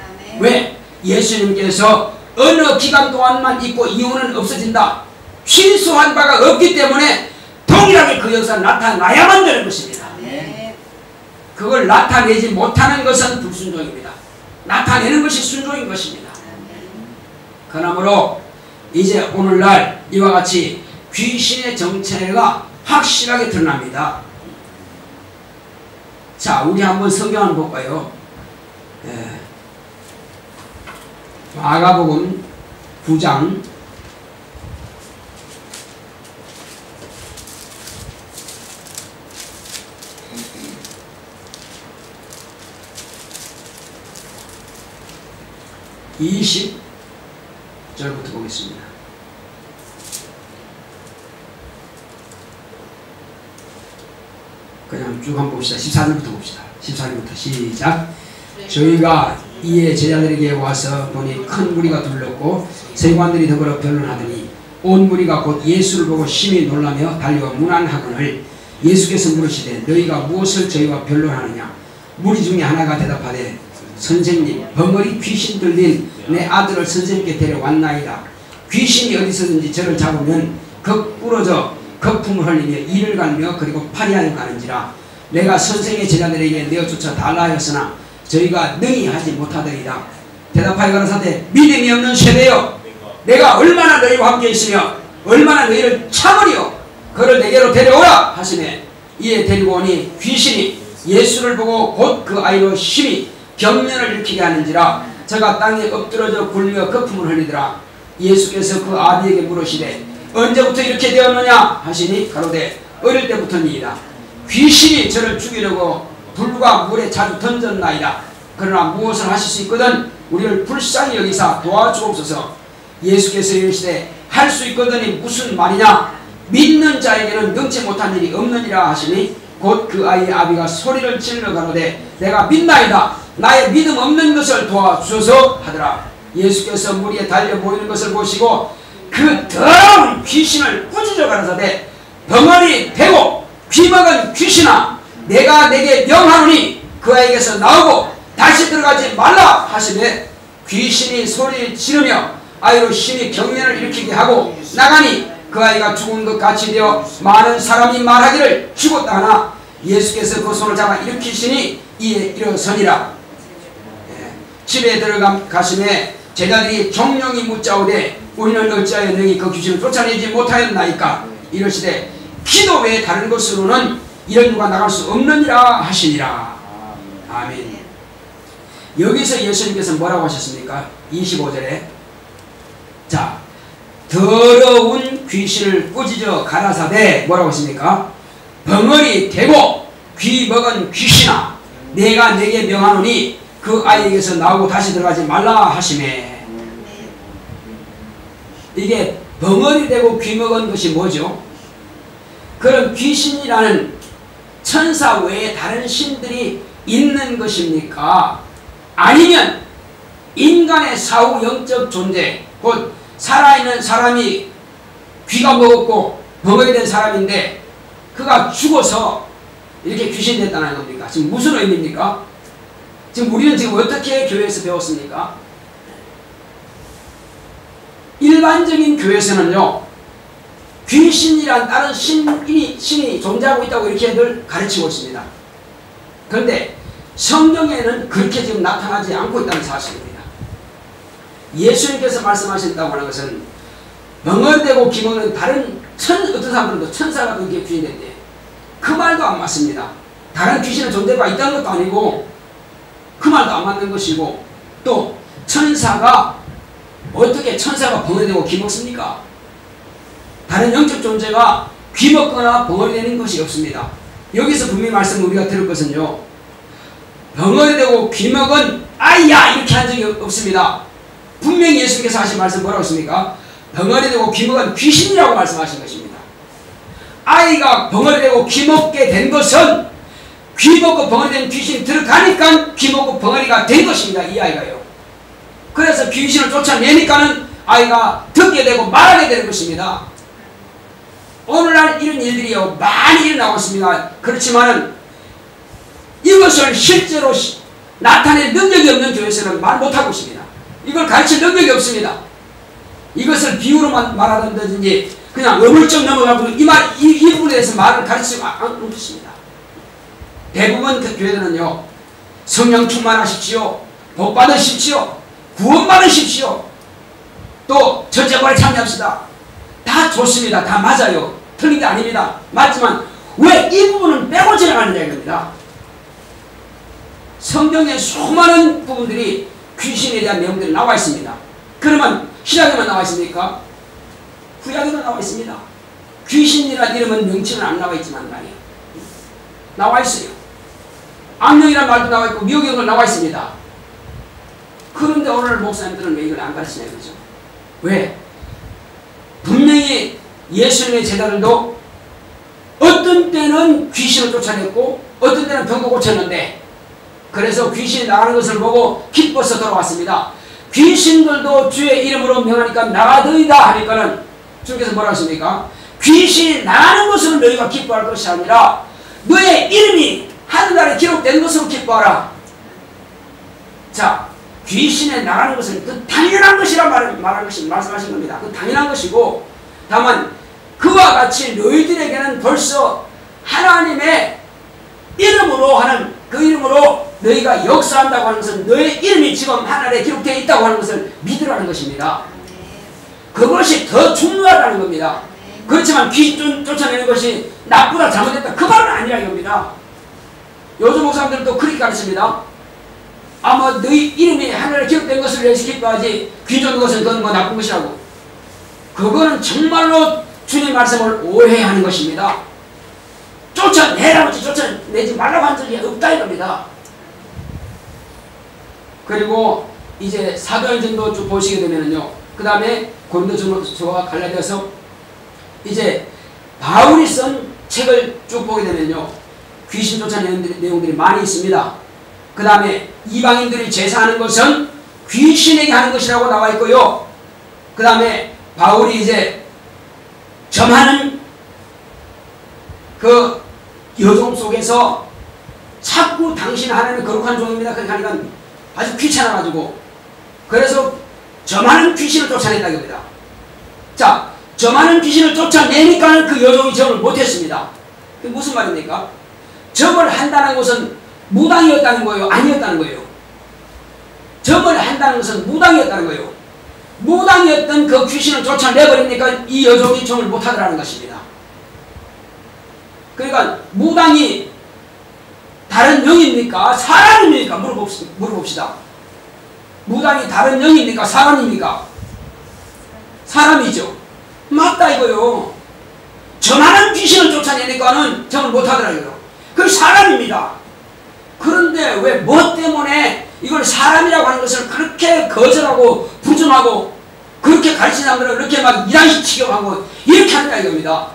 왜? 예수님께서 어느 기간 동안만 있고 이후는 없어진다. 취소한 바가 없기 때문에 동일하게 그 역사는 나타나야만 되는 것입니다. 그걸 나타내지 못하는 것은 불순종입니다. 나타내는 것이 순종인 것입니다. 그러므로 이제 오늘날 이와 같이 귀신의 정체가 확실하게 드러납니다. 자, 우리 한번 성경 한번 볼까요? 마가복음 9장 20절부터 보겠습니다. 그냥 쭉 한번 봅시다. 14절부터 봅시다. 14절부터 시작. 저희가 이에 제자들에게 와서 보니 큰 무리가 둘렀고 세관들이 더불어 변론하더니 온 무리가 곧 예수를 보고 심히 놀라며 달려와 문안하거늘 예수께서 물으시되 너희가 무엇을 저희와 변론하느냐. 무리 중에 하나가 대답하되 선생님, 벙어리 귀신 들린 내 아들을 선생님께 데려왔나이다. 귀신이 어디서든지 저를 잡으면 극 부러져 거품을 흘리며 이를 갈며 그리고 파리하여 가는지라. 내가 선생의 제자들에게 내어쫓아 달라 하였으나 저희가 능히 하지 못하더이다. 대답하여 가라사대 믿음이 없는 세대여, 내가 얼마나 너희와 함께 있으며 얼마나 너희를 참으리요. 그를 내게로 데려오라 하시매 이에 데리고 오니 귀신이 예수를 보고 곧 그 아이로 심히 경련을 일으키게 하는지라. 저가 땅에 엎드러져 굴며 거품을 흘리더라. 예수께서 그 아비에게 물으시되 언제부터 이렇게 되었느냐 하시니 가로되 어릴 때부터니이다. 귀신이 저를 죽이려고 불과 물에 자주 던졌나이다. 그러나 무엇을 하실 수 있거든 우리를 불쌍히 여기사 도와주옵소서. 예수께서 이르시되 할 수 있거든이 무슨 말이냐. 믿는 자에게는 능치 못한 일이 없느니라 하시니 곧 그 아이의 아비가 소리를 질러 가로되 내가 믿나이다. 나의 믿음 없는 것을 도와주소서 하더라. 예수께서 무리에 달려 보이는 것을 보시고 그 더러운 귀신을 꾸짖어 가라사대 벙어리 대고 귀먹은 귀신아, 내가 내게 명하노니 그 아이에게서 나오고 다시 들어가지 말라 하시매 귀신이 소리를 지르며 아이로 심히 경련을 일으키게 하고 나가니 그 아이가 죽은 것 같이 되어 많은 사람이 말하기를 죽었다 하나 예수께서 그 손을 잡아 일으키시니 이에 일어서니라. 집에 들어가시매 제자들이 종용이 묻자오되 우리는 어찌하여 능히 그 귀신을 쫓아내지 못하였나이까. 이러시되 기도 외에 다른 것으로는 이런 누가 나갈 수 없느니라 하시니라. 아멘. 여기서 예수님께서 뭐라고 하셨습니까? 25절에 자, 더러운 귀신을 꾸짖어 가라사대 뭐라고 했습니까? 벙어리 대고 귀 먹은 귀신아, 내가 내게 명하노니 그 아이에게서 나오고 다시 들어가지 말라 하시매. 이게 벙어리 되고 귀 먹은 것이 뭐죠? 그런 귀신이라는 천사 외에 다른 신들이 있는 것입니까? 아니면 인간의 사후 영적 존재, 곧 살아있는 사람이 귀가 먹었고 벙어리 된 사람인데 그가 죽어서 이렇게 귀신 됐다는 겁니까? 지금 무슨 의미입니까? 지금 우리는 지금 어떻게 교회에서 배웠습니까? 일반적인 교회에서는요, 귀신이란 다른 신이 존재하고 있다고 이렇게 늘 가르치고 있습니다. 그런데 성경에는 그렇게 지금 나타나지 않고 있다는 사실입니다. 예수님께서 말씀하신다고 하는 것은 벙어리되고 귀먹는 다른 어떤 사람들도 천사가 그렇게 귀신인데 그 말도 안 맞습니다. 다른 귀신의 존재가 있다는 것도 아니고 그 말도 안 맞는 것이고, 또 천사가 어떻게 천사가 벙어리되고 귀먹습니까? 다른 영적 존재가 귀먹거나 벙어리되는 것이 없습니다. 여기서 분명히 말씀 우리가 들을 것은요, 벙어리되고 귀먹은 아이야 이렇게 한 적이 없습니다. 분명히 예수께서 하신 말씀 뭐라고 했습니까? 벙어리 되고 귀먹은 귀신이라고 말씀하신 것입니다. 아이가 벙어리 되고 귀먹게 된 것은 귀먹고 벙어리 된 귀신이 들어가니까 귀먹고 벙어리가 된 것입니다. 이 아이가요. 그래서 귀신을 쫓아내니까는 아이가 듣게 되고 말하게 되는 것입니다. 오늘날 이런 일들이요 많이 일어나고 있습니다. 그렇지만은 이것을 실제로 나타낼 능력이 없는 교회에서는 말 못하고 있습니다. 이걸 가르칠 능력이 없습니다. 이것을 비유로 말하든지 그냥 어물쩍 넘어가고 이 부분에 대해서 말을 가르치고 않습니다. 대부분 그 교회들은요 성령 충만하십시오, 복 받으십시오, 구원 받으십시오, 또 전쟁과에 참여합시다. 다 좋습니다. 다 맞아요. 틀린 게 아닙니다. 맞지만 왜 이 부분은 빼고 지나가느냐 이겁니다. 성경에 수많은 부분들이 귀신에 대한 내용들이 나와 있습니다. 그러면 신약에만 나와 있습니까? 구약에도 나와 있습니다. 귀신이라는 이름은 명칭은 안 나와 있지만 말이에요. 나와 있어요. 악령이라는 말도 나와 있고 미혹경도 나와 있습니다. 그런데 오늘 목사님들은 왜 이걸 안 가르치냐 이거죠. 왜? 분명히 예수님의 제자들도 어떤 때는 귀신을 쫓아냈고 어떤 때는 병도 고쳤는데 그래서 귀신이 나가는 것을 보고 기뻐서 돌아왔습니다. 귀신들도 주의 이름으로 명하니까 나가더이다 하니까는 주께서 뭐라 하십니까? 귀신이 나가는 것으로 너희가 기뻐할 것이 아니라 너의 이름이 하늘나라에 기록된 것으로 기뻐하라. 자, 귀신에 나가는 것은 그 당연한 것이라 말씀하신 겁니다. 그 당연한 것이고 다만 그와 같이 너희들에게는 벌써 하나님의 이름으로 하는 그 이름으로 너희가 역사한다고 하는 것은 너의 이름이 지금 하늘에 기록되어 있다고 하는 것을 믿으라는 것입니다. 그것이 더 중요하다는 겁니다. 그렇지만 귀신 쫓아내는 것이 나쁘다 잘못됐다 그 말은 아니라 이겁니다. 요즘 목사님들도 그렇게 가르칩니다. 아마 너희 이름이 하늘에 기록된 것을 위해서 기뻐하지 귀 쫓는 것은 그건 뭐 나쁜 것이라고. 그거는 정말로 주님 말씀을 오해하는 것입니다. 쫓아내라고 하지 쫓아내지 말라고 한 적이 없다 이겁니다. 그리고 이제 사도행전도 쭉 보시게 되면은요. 그 다음에 고린도전서와 갈라디아서 이제 바울이 쓴 책을 쭉 보게 되면요. 귀신 쫓아내는 내용들이 많이 있습니다. 그 다음에 이방인들이 제사하는 것은 귀신에게 하는 것이라고 나와 있고요. 그 다음에 바울이 이제 점하는 그 여종 속에서 자꾸 당신 하나님은 거룩한 종입니다. 그렇게 하니까 아주 귀찮아가지고 그래서 점하는 귀신을 쫓아냈다 이겁니다. 자, 점하는 귀신을 쫓아내니까 그 여종이 점을 못했습니다. 그게 무슨 말입니까? 점을 한다는 것은 무당이었다는 거예요? 아니었다는 거예요? 점을 한다는 것은 무당이었다는 거예요. 무당이었던 그 귀신을 쫓아내버리니까 이 여종이 점을 못하더라는 것입니다. 그러니까 무당이 다른 영입니까? 사람입니까? 물어봅시다. 무당이 다른 영입니까? 사람입니까? 사람이죠. 맞다 이거요. 점하는 귀신을 쫓아내니까는 점을 못하더라고요. 그 사람입니다. 그런데 왜 뭐 때문에 이걸 사람이라고 하는 것을 그렇게 거절하고 부정하고 그렇게 가르치는 사람들은 그렇게 막 이단식 취급하고 이렇게 한다 이겁니다.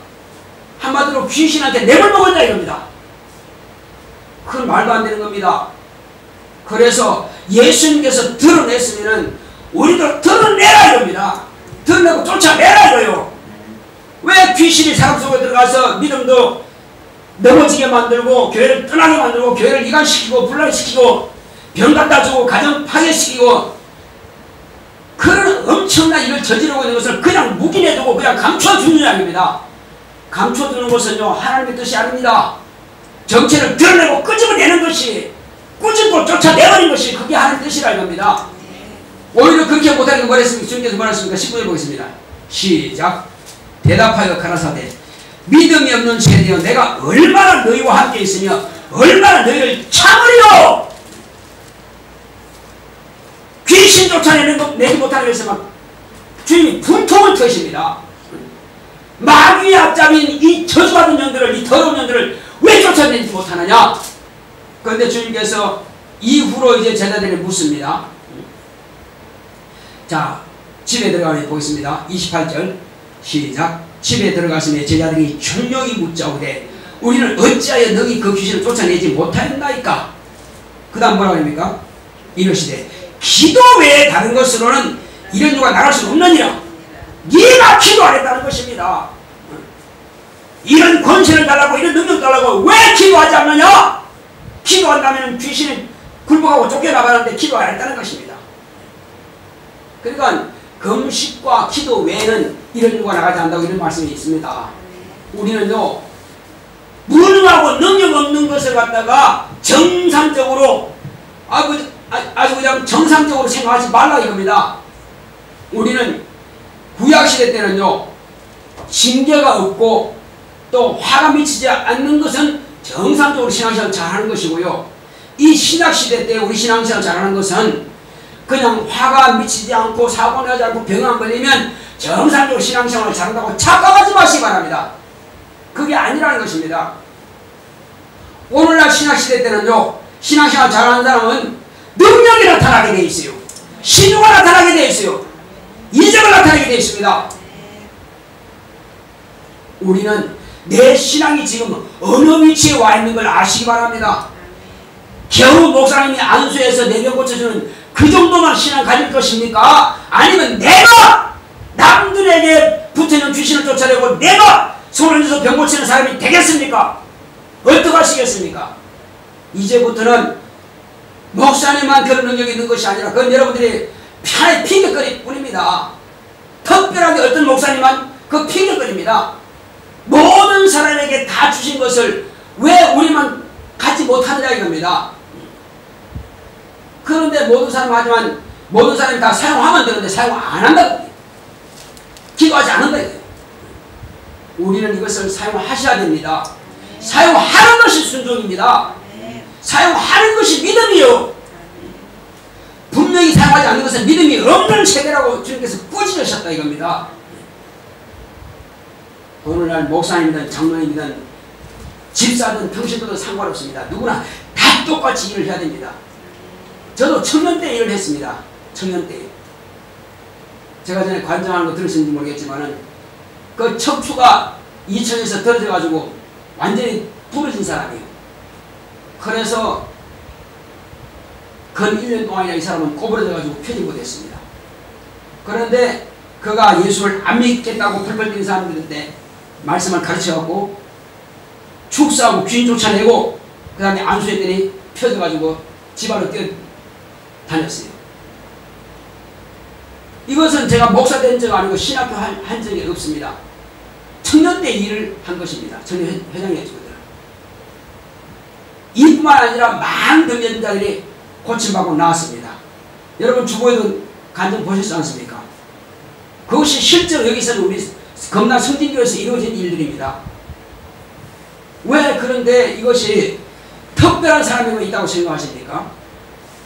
한마디로 귀신한테 뇌물 먹었다 이겁니다. 그건 말도 안 되는 겁니다. 그래서 예수님께서 드러냈으면은 우리도 드러내라 이겁니다. 드러내고 쫓아내라 이거요. 왜 귀신이 사람 속에 들어가서 믿음도 넘어지게 만들고 교회를 떠나게 만들고 교회를 이간시키고 분란시키고 병 갖다 주고 가정 파괴시키고 그런 엄청난 일을 저지르고 있는 것을 그냥 묵인해두고 그냥 감춰주는 이야기입니다. 감춰두는 것은요 하나님의 뜻이 아닙니다. 정체를 드러내고 끄집어내는 것이 꾸짖고 쫓아내버린 것이 그게 하나님의 뜻이라 이겁니다. 오히려 그렇게 못하는 건 뭐랬습니까? 주님께서 뭐랬습니까? 19절 보겠습니다. 시작. 대답하여 가라사대 믿음이 없는 세대여 내가 얼마나 너희와 함께 있으며 얼마나 너희를 참으리요. 귀신 쫓아내는 것 내지 못하는 것에서 막 주님이 분통을 터십니다. 마귀의 앞잡이인 이 저주받은 년들을 이 더러운 년들을 왜 쫓아내지 못하느냐. 그런데 주님께서 이후로 이제 제자들이 묻습니다. 자, 집에 들어가면 보겠습니다. 28절 시작. 집에 들어가시며 제자들이 충명히 묻자오되 우리는 어찌하여 너희 그 귀신을 쫓아내지 못하였나이까. 그 다음 뭐라고 합니까? 이러시되 기도 외에 다른 것으로는 이런 누가 나갈 수 없느니라. 네가 기도 안 했다는 것입니다. 이런 권세를 달라고 이런 능력 달라고 왜 기도하지 않느냐? 기도한다면 귀신이 굴복하고 쫓겨나가는데 기도 안 했다는 것입니다. 그러니까 금식과 기도 외에는 이런 누가 나가지 않는다고 이런 말씀이 있습니다. 우리는요 무능하고 능력 없는 것을 갖다가 정상적으로 아주 그냥 정상적으로 생각하지 말라 이겁니다. 우리는 구약시대 때는요 징계가 없고 또 화가 미치지 않는 것은 정상적으로 신앙생활 잘하는 것이고요. 이 신약시대 때 우리 신앙생활 잘하는 것은 그냥 화가 미치지 않고 사고 나지 않고 병 안 걸리면 정상적으로 신앙생활을 잘한다고 착각하지 마시기 바랍니다. 그게 아니라는 것입니다. 오늘날 신약시대 때는요 신앙생활 잘하는 사람은 능력이 나타나게 되어 있어요. 신유가 나타나게 되어 있어요. 이적을 나타나게 되어 있습니다. 우리는 내 신앙이 지금 어느 위치에 와 있는 걸 아시기 바랍니다. 겨우 목사님이 안수해서 내 병 고쳐주는 그 정도만 신앙 가질 것입니까? 아니면 내가 남들에게 붙어있는 귀신을 쫓아내고 내가 손을 들어서 병 고치는 사람이 되겠습니까? 어떻게 하시겠습니까? 이제부터는 목사님만 그런 능력이 있는 것이 아니라 그건 여러분들이 편의 핑계거리 뿐입니다. 특별하게 어떤 목사님만 그 핑계거리입니다. 모든 사람에게 다 주신 것을 왜 우리만 갖지 못하느냐 이겁니다. 그런데 모든 사람 하지만 모든 사람이 다 사용하면 되는데 사용 안 한다. 기도하지 않는다. 우리는 이것을 사용하셔야 됩니다. 사용하는 것이 순종입니다. 사용하는 것이 믿음이요. 분명히 사용하지 않는 것은 믿음이 없는 세계라고 주님께서 꾸짖으셨다 이겁니다. 오늘날 목사님이든 장로님이든 집사든 평신도든 상관없습니다. 누구나 다 똑같이 일을 해야 됩니다. 저도 청년 때 일을 했습니다. 청년 때. 제가 전에 관장하는 거 들으셨는지 모르겠지만은 그 척추가 2층에서 떨어져 가지고 완전히 부러진 사람이에요. 그래서 근 1년 동안이나 이 사람은 꼬부러져 가지고 펴지 못했습니다. 그런데 그가 예수를 안 믿겠다고 불벌 뛰는 사람들인데 말씀을 가르쳐 갖고 축사하고 귀신 쫓아내고 그 다음에 안수했더니 펴져 가지고 집안으로 뛰어 다녔어요. 이것은 제가 목사 된 적 아니고 신학교 한 적이 없습니다. 청년 때 일을 한 것입니다. 청년 회장이었거든요. 이뿐만 아니라 많은 병전자들이 고침받고 나왔습니다. 여러분 주보에도 간증 보셨지 않습니까? 그것이 실제로 여기서는 우리 검남 성진교에서 이루어진 일들입니다. 왜 그런데 이것이 특별한 사람이 있다고 생각하십니까?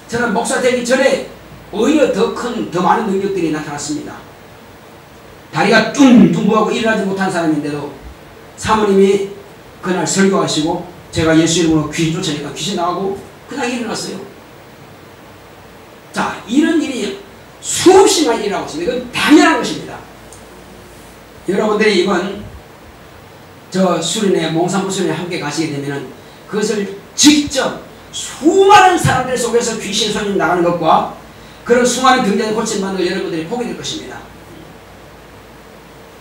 저는 목사 되기 전에 오히려 더 많은 능력들이 나타났습니다. 다리가 뚱뚱부하고 일어나지 못한 사람인데도 사모님이 그날 설교하시고 제가 예수 이름으로 귀신 쫓아내니까 귀신 나가고 그냥 일어났어요. 자, 이런 일이 수없이 많이 일어나고 있습니다. 이건 당연한 것입니다. 여러분들이 이번 저 수련회, 몽산부 수련회 함께 가시게 되면은 그것을 직접 수많은 사람들 속에서 귀신 손님 나가는 것과 그런 수많은 병자의 고침받는 걸 여러분들이 보게 될 것입니다.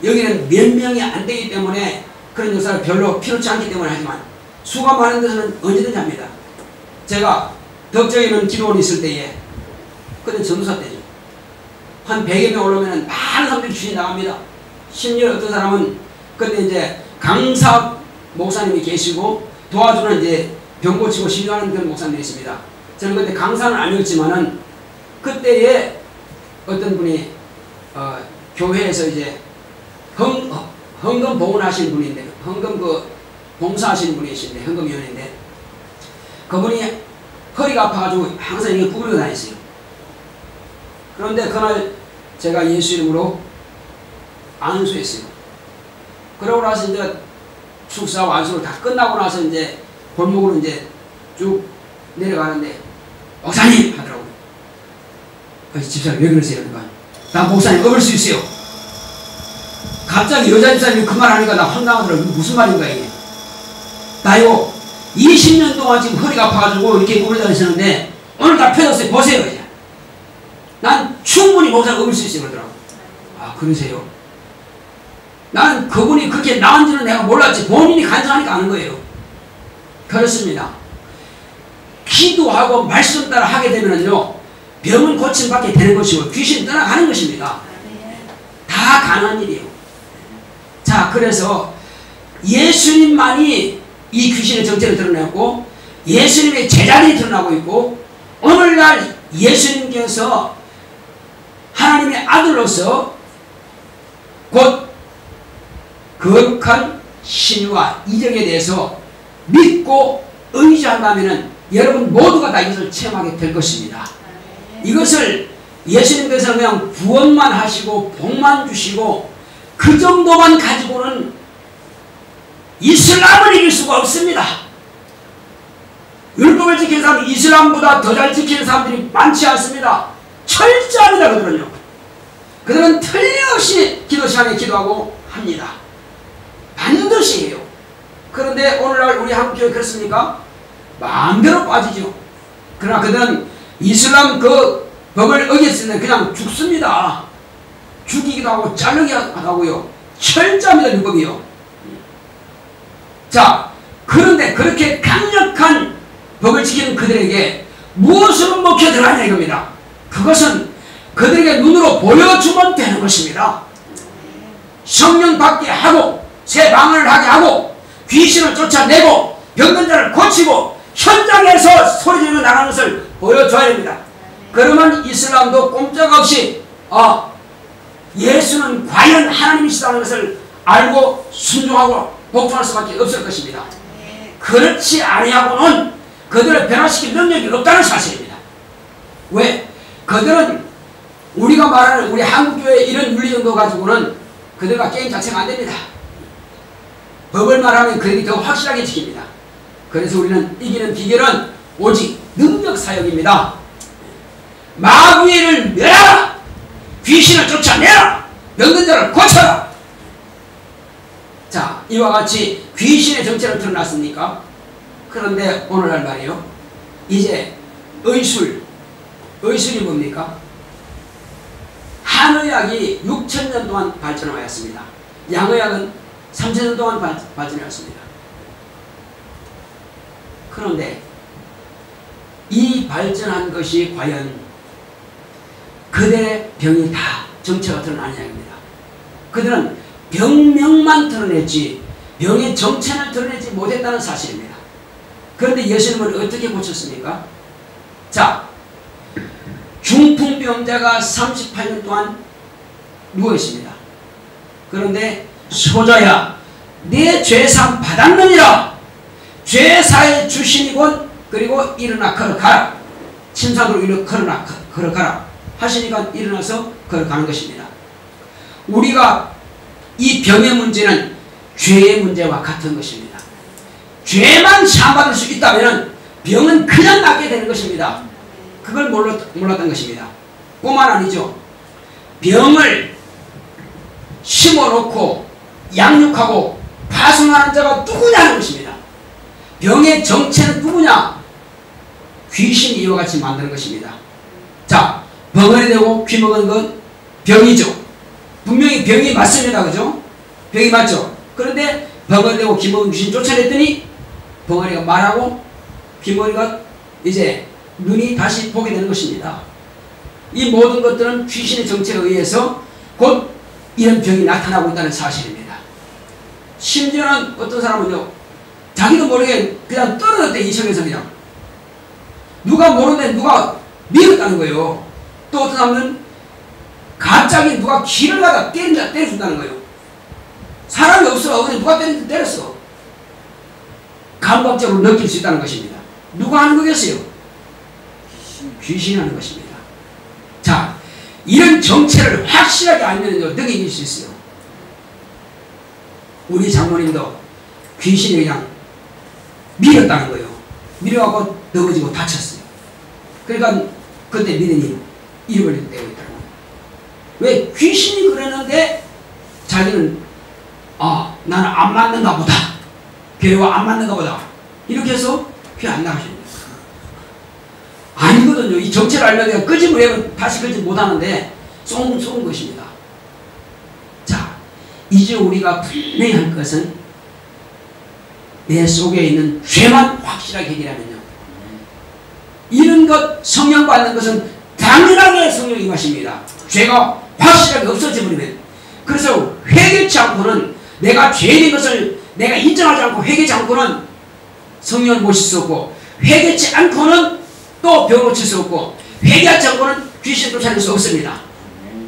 여기는 몇 명이 안 되기 때문에 그런 역사를 별로 필요치 않기 때문에 하지만 수가 많은 데서는 언제든지 합니다. 제가 덕적에는 기도원이 있을 때에 그때 전도사 때죠. 한 100여 명 올라오면 많은 사람들이 귀신이 나갑니다. 심지어 어떤 사람은 그때 이제 강사 목사님이 계시고 도와주는 이제 병 고치고 신유하는 그런 목사님이 있습니다. 저는 그때 강사는 아니었지만은 그때에 어떤 분이 교회에서 이제 헌금 봉헌하시는 분인데 헌금 그 봉사하시는 분이신데 헌금위원인데 그분이 허리가 아파가지고 항상 이게 구부리고 다녔어요. 그런데 그날 제가 예수 이름으로 안수했어요. 그러고 나서 이제 축사하고 안수를 다 끝나고 나서 이제 골목으로 이제 쭉 내려가는데 목사님 하더라고요. 집사님 왜 그러세요? 그러니까 나 목사님 업을 수 있어요. 갑자기 여자 집사님이 그 말 하니까 나 황당하더라고. 무슨 말인가 이게. 나요 20년 동안 지금 허리가 아파가지고 이렇게 오래 다니시는데 오늘 다 펴졌어요. 보세요 이제. 난 충분히 목사님 업을 수 있어요 그러더라고. 아 그러세요? 나는 그분이 그렇게 나은지는 내가 몰랐지. 본인이 간증하니까 아는 거예요. 그렇습니다. 기도하고 말씀 따라 하게 되면요 병은 고침받게 되는 것이고 귀신 떠나가는 것입니다. 다 가능한 일이에요. 자 그래서 예수님만이 이 귀신의 정체를 드러냈고 예수님의 제자들이 드러나고 있고 오늘날 예수님께서 하나님의 아들로서 곧 거룩한 신과 이적에 대해서 믿고 의지한다면 여러분 모두가 다 이것을 체험하게 될 것입니다. 이것을 예수님께서 그냥 구원만 하시고 복만 주시고 그 정도만 가지고는 이슬람을 이길 수가 없습니다. 율법을 지키는 사람은 이슬람보다 더 잘 지키는 사람들이 많지 않습니다. 철저합니다. 그들은요. 그들은 틀림없이 기도 시간에 기도하고 합니다. 반드시 해요. 그런데 오늘날 우리 한국교회 그렇습니까? 마음대로 빠지죠. 그러나 그들은 이슬람 그 법을 어겼을 때 그냥 죽습니다. 죽이기도 하고 자르기도 하고요. 철저합니다. 율법이요. 자 그런데 그렇게 강력한 법을 지키는 그들에게 무엇으로 먹혀 들어가냐 이겁니다. 그것은 그들에게 눈으로 보여주면 되는 것입니다. 성령 받게 하고 새 방언을 하게 하고 귀신을 쫓아내고 병든 자를 고치고 현장에서 소리지르며 나가는 것을 보여줘야 됩니다. 그러면 이슬람도 꼼짝없이 예수는 과연 하나님이시다는 것을 알고 순종하고 복종할 수밖에 없을 것입니다. 그렇지 아니하고는 그들을 변화시킬 능력이 없다는 사실입니다. 왜? 그들은 우리가 말하는 우리 한국교회의 이런 윤리 정도 가지고는 그들과 게임 자체가 안 됩니다. 법을 말하면 그들이 더 확실하게 지킵니다. 그래서 우리는 이기는 비결은 오직 능력 사역입니다. 마귀를 멸하라! 귀신을 쫓아내라! 병든 자를 고쳐라! 자, 이와 같이 귀신의 정체를 드러났습니까? 그런데 오늘날 말이에요. 이제 의술이 뭡니까? 한의학이 6,000년 동안 발전하였습니다. 양의학은 3,000년 동안 발전하였습니다. 그런데 이 발전한 것이 과연 그들의 병이 다 정체가 드러나는 이야기입니다. 그들은 병명만 드러냈지 병의 정체를 드러내지 못했다는 사실입니다. 그런데 예수님은 어떻게 고쳤습니까? 자, 중풍병자가 38년 동안 누워있습니다. 그런데 소자야 내 죄상 받았느니라 죄사의 주신이군 그리고 일어나 걸어가라 침상으로 걸어가라 하시니까 일어나서 걸어가는 것입니다. 우리가 이 병의 문제는 죄의 문제와 같은 것입니다. 죄만 사함받을 수 있다면 병은 그냥 낫게 되는 것입니다. 그걸 몰랐던 것입니다. 뿐만 아니죠. 병을 심어놓고 양육하고 파송하는 자가 누구냐는 것입니다. 병의 정체는 누구냐? 귀신이 이와 같이 만드는 것입니다. 자, 벙어리 되고 귀 먹은 건 병이죠. 분명히 병이 맞습니다. 그죠? 병이 맞죠? 그런데 벙어리 되고 귀 먹은 귀신 쫓아냈더니 벙어리가 말하고 귀머리가 이제 눈이 다시 보게 되는 것입니다. 이 모든 것들은 귀신의 정체에 의해서 곧 이런 병이 나타나고 있다는 사실입니다. 심지어는 어떤 사람은요, 자기도 모르게 그냥 떨어졌대, 이 성에서 그냥. 누가 모르는데 누가 밀었다는 거예요. 또 어떤 사람은 갑자기 누가 길을 가다 때려준다는 거예요. 사람이 없어. 근데 누가 때렸어. 감각적으로 느낄 수 있다는 것입니다. 누가 하는 거겠어요? 귀신이 하는 것입니다. 자, 이런 정체를 확실하게 알면요, 느낄 수 있어요. 우리 장모님도 귀신이 그냥 밀었다는 거예요. 밀어갖고 넘어지고 다쳤어요. 그러니까 그때 믿으니 이름을 떼고 있더라고요. 왜? 귀신이 그랬는데 자기는 나는 안 맞는가 보다. 교회와 안 맞는가 보다. 이렇게 해서 교회 안 나가십니다. 아니거든요. 이 정체를 알면 내가 끄집을 내면 다시 끄집 못하는데 쏜 것입니다. 자, 이제 우리가 분명히 할 것은 내 속에 있는 죄만 확실하게 해결하면요. 이런 것, 성령 받는 것은 당연하게 성령이 임하십니다. 죄가 확실하게 없어져 버리면. 그래서 회개치 않고는 내가 죄인 것을 내가 인정하지 않고 회개치 않고는 성령을 모실 수 없고, 회개치 않고는 또 병을 고칠 수 없고, 회개하지 않고는 귀신을 쫓아낼 수 없습니다.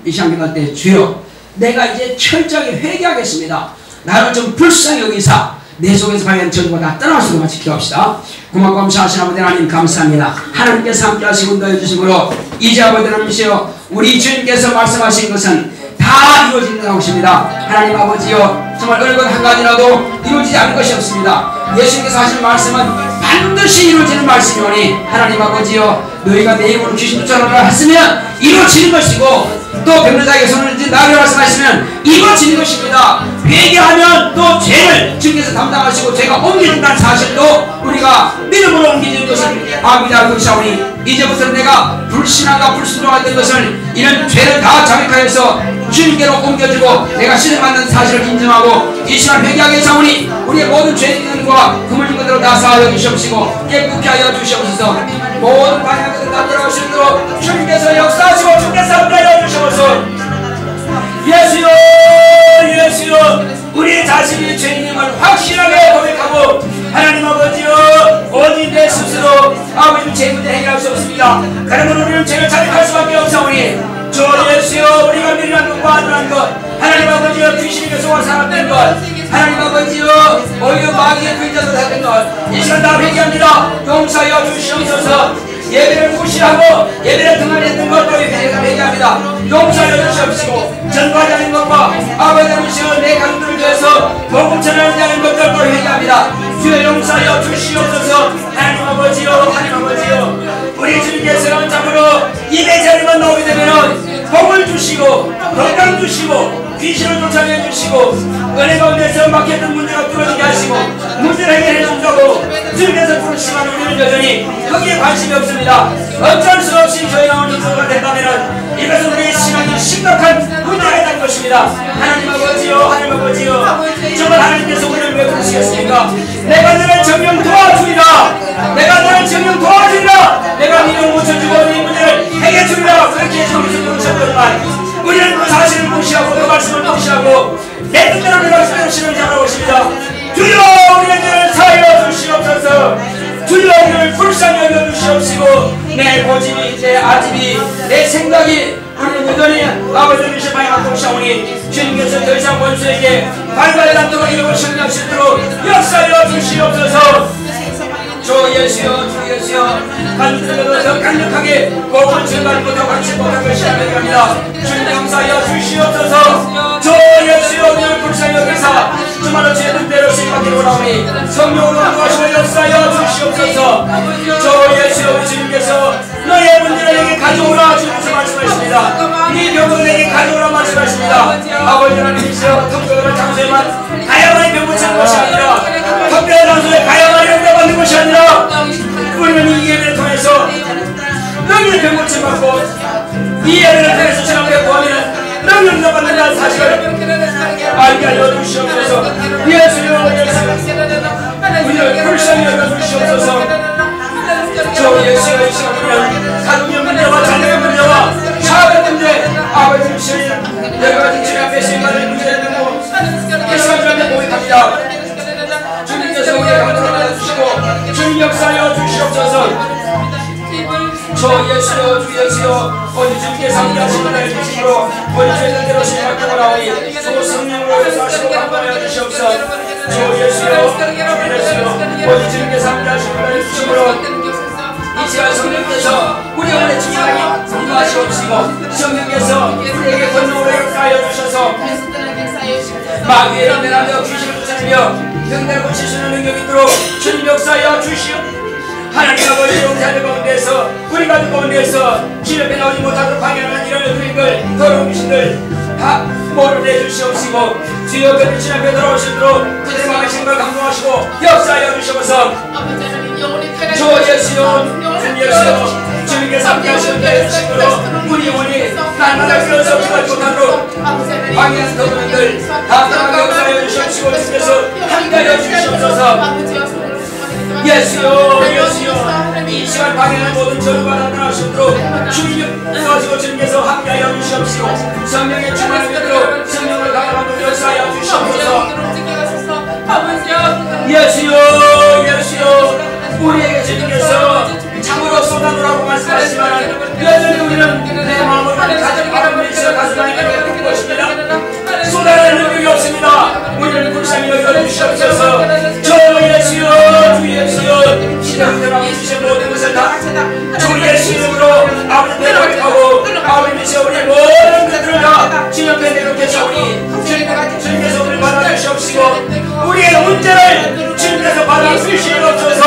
이 시간 기도할 때 주여 내가 이제 철저하게 회개하겠습니다. 나를 좀 불쌍히 여기사 내 속에서 발견한 전부가 다 떠날 수 있도록 같이 기도합시다. 고맙고 감사하신 아버지 하나님 감사합니다. 하나님께서 함께 하시고 인도해 주심으로 이제 아버지 하나님이시여 우리 주님께서 말씀하신 것은 다 이루어진다고 하십니다. 하나님 아버지여 정말 어느 것 한 가지라도 이루어지지 않을 것이 없습니다. 예수님께서 하신 말씀은 반드시 이루어지는 말씀이오니 하나님 아버지여 너희가 내 이름으로 귀신 쫓아내라 했으면 이루어지는 것이고, 또 병자에게 손을 든 나를 말씀하시면 이루어지는 것입니다. 회개하면 또 죄를 주님께서 담당하시고 죄가 옮겨진다는 사실도 우리가 믿음으로 옮겨지는 것을 아버지 알고 계시오니 이제부터 내가 불신앙과 불순종했던 것을 이런 죄를 다 자백하여서 주님께로 옮겨주고 내가 신뢰받는 사실을 인정하고 이 시간 회개하게 사오니 우리의 모든 죄인과 그물진 것들을 다 사하여 주시옵시고 깨끗게 하여 주시옵소서. 모든 방향 것을 다 돌아오시도록 주님께서 역사하시고 주님께서 함께하여 주시옵소서. 예수여 예수여 우리 자신이 죄인임을 확실하게 고백하고 하나님 아버지여 오직 내 스스로 아버지 죄 문제 해결할 수 없습니다. 그러면 우리는 죄를 자백할 수밖에 없사오니 주 예수여 우리가 미련한 것과 아둔한 것 하나님 아버지여 귀신에게 속아 살았던 것 하나님 아버지여 오히려 마귀의 불자도 됐던 것 이 시간 다 회개합니다. 용서하여 주시옵소서. 예배를 무시하고 예배를 등한했던 것도 회개합니다. 용서하여 주시옵시고 전파하지 않은 것과 아버지 하나님이시여 내 가족들을 위해서 복음 전하지 않은 것들도 회개합니다. 주여 용서하여 주시옵소서. 하나님 아버지여 하나님 아버지여 우리 주님께서는 참으로 예배 자리만 나오게 되면 복을 주시고 건강 주시고 귀신을 쫓아내 주시고 은혜 가운데서 막혔던 문제가 뚫어지게 하시고 문제를 해결해 준다고 주님께서 부르시면 우리는 여전히 거기에 관심이 없습니다. 어쩔 수 없이 교회 나오는 정도가 된다면 이것은 우리의 신앙이 심각한 문제가 있다는 것입니다. 하나님 아버지요 하나님 아버지요 정말 하나님께서 우리를 왜 부르시겠습니까? 내가 너를 정령 도와주리라. 내가 너를 정령 도와주리라. 내가 니를 고쳐주고 네 문제를 해결해 주리라. 그렇게 해주면서 부르셨더니만 우리는 그 사실을 무시하고 그 말씀을 무시하고 내 뜻대로 그 말씀을 신앙하고 있습니다. 주여 우리의 죄를 사하여 주시옵소서. 주여 우리를 불쌍히 여겨 주시옵시고 내 고집이 내 아집이 내 생각이 우리는 여전히 아버지를 심하여 동시하오니 주님께서 더 이상 원수에게 발발을 남도록 이름을 승리할 수 있도록 역사하여 주시옵소서. 주 예수여 주 예수여 간들어도 더 강력하게 복음을 전가를 못하고 같이 못한 것이 아닙니다. 주님 감사하여 주시옵소서. 주 예수여 우리를 불쌍히 여기사 주말로 죄 뜻대로 시행하기로 나오니 성령으로 도와주시고 역사하여 주시옵소서. 주 예수여 우리 주님께서 너의 문제를 내게 가져오라 주님께서 말씀하십니다. 네 병을 내게 가져오라 말씀하십니다. 아버지 하나님이시여 특별한 장소에만 가야만이 병 고치는 것이 아니라 특별한 장소에 가야만이 응답받는 것이 아니라 우리는 이 예배를 통해서 너희의 병 고침 받고 이 예배를 통해서 지난번에 구하면 너희 응답받는다는 사실을 알게 하여 주시옵소서. 예수여 예수여 우리를 불쌍히 여겨 주시옵소서. 주 예수여 예수여 우리는 가족의 문제와 자녀의 문제와 사업의 문제 아버지 주시니 여러가지 주님 앞에 신발을 문제를 두고 이 시간 주님께 고백합니다. 주님께서 우리의 감동을 받아주시고 주님 역사하여 주시옵소서. 주 예수여 주 예수여 오늘 주님께서 함께하신 은혜를 주심으로 우리 죄된 대로 신박하고 나오니 주 성령으로 역사하시고 감동하여 주시옵소서. 주 예수여 주 예수여 오늘 주님께서 함께하신 은혜를 주심으로 이 시간 성령께서 우리 안에 충만하게 임하시옵시고 성령께서 우리에게 권능으로 역사하여 주셔서 마귀를 내라며 귀신을 쫓아내며 병들고 치수는 능력이 있도록 주님 역사하여 주시옵소서. 하나님 아버지 용사들 가운데서 우리 가족 가운데서 주님 앞에 나오지 못하도록 방해하는 이런 우리들 더러운 귀신들 다 모두 내주시옵시고 주여 그들 주님 앞에 돌아오시도록 그들의 마음의 생각을 감동하시고 역사하여 주시옵소서. 주 예수여 주 예수여 주님께서 함께하시는 데 주시므로 우리 영혼이 날마다 끌어서 주가 못하도록 방해하는 더러운들 다 떠나게 역사하여 주시옵시고 주께서 함께하여 주시옵소서. 예수여 예수여 이 시간 방해하는 모든 저주가 나타나시도록 주님 가지고 주님께서 함께하여 주시옵시고 성령의 충만을 믿도록 성령을 강함으로 역사하여 주시옵소서. 예수여 예수여 우리에게 주님께서 참으로 쏟아놓으라고 말씀하시지만 여전히 우리는 내 마음으로 가장 바람을 있어 가슴 안에 갖고 것입니다. 쏟아낼 능력이 없습니다. 우리를 불쌍히 여겨주시옵소서. 저 예수여 주 예수여 신앙대로 주신 모든 것을 다 주 예수 이름으로 아버지 대답하고 아버지 미쳐 우리 모든 것들을 다 주님 앞에 내놓겠사오니 주님께서 우리를 받아주시옵시고 우리의 문제를 주님께서 받아주시옵소서.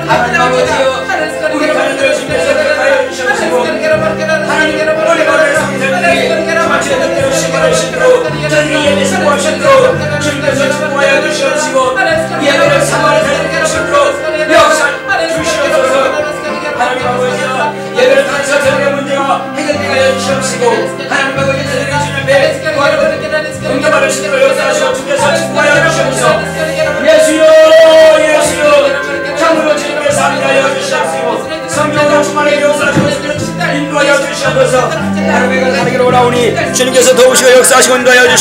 하나님 아버지여 우리 가는 대로 주님께서 대답하여 주시옵시고 하나님 우리 가는 성생들이 주마치의 뜻대로 시간하시도록 저녁에 예배 사모하시도록 주님께서 축복하여 주시옵시고 예배를 사모하는 사람이 되시도록 역사 주시옵소서. 하나님 아버지여 예배를 통해서 저녁의 문제가 해결되게 하여 주시옵시고 하나님 아버지 저녁에 주님 앞에 응답하는 시대로 역사하시고 주께서 축복하여 주시옵소서. 예수여 예수여 참으로 주님께서 함께하여 주시옵시고 성령과 충만하게 역사하시고 인도하여 주시옵소서. 하나님의 가사기로 오라오니 주님께서 도우시고 역사하시고 인도하여 주시옵소서.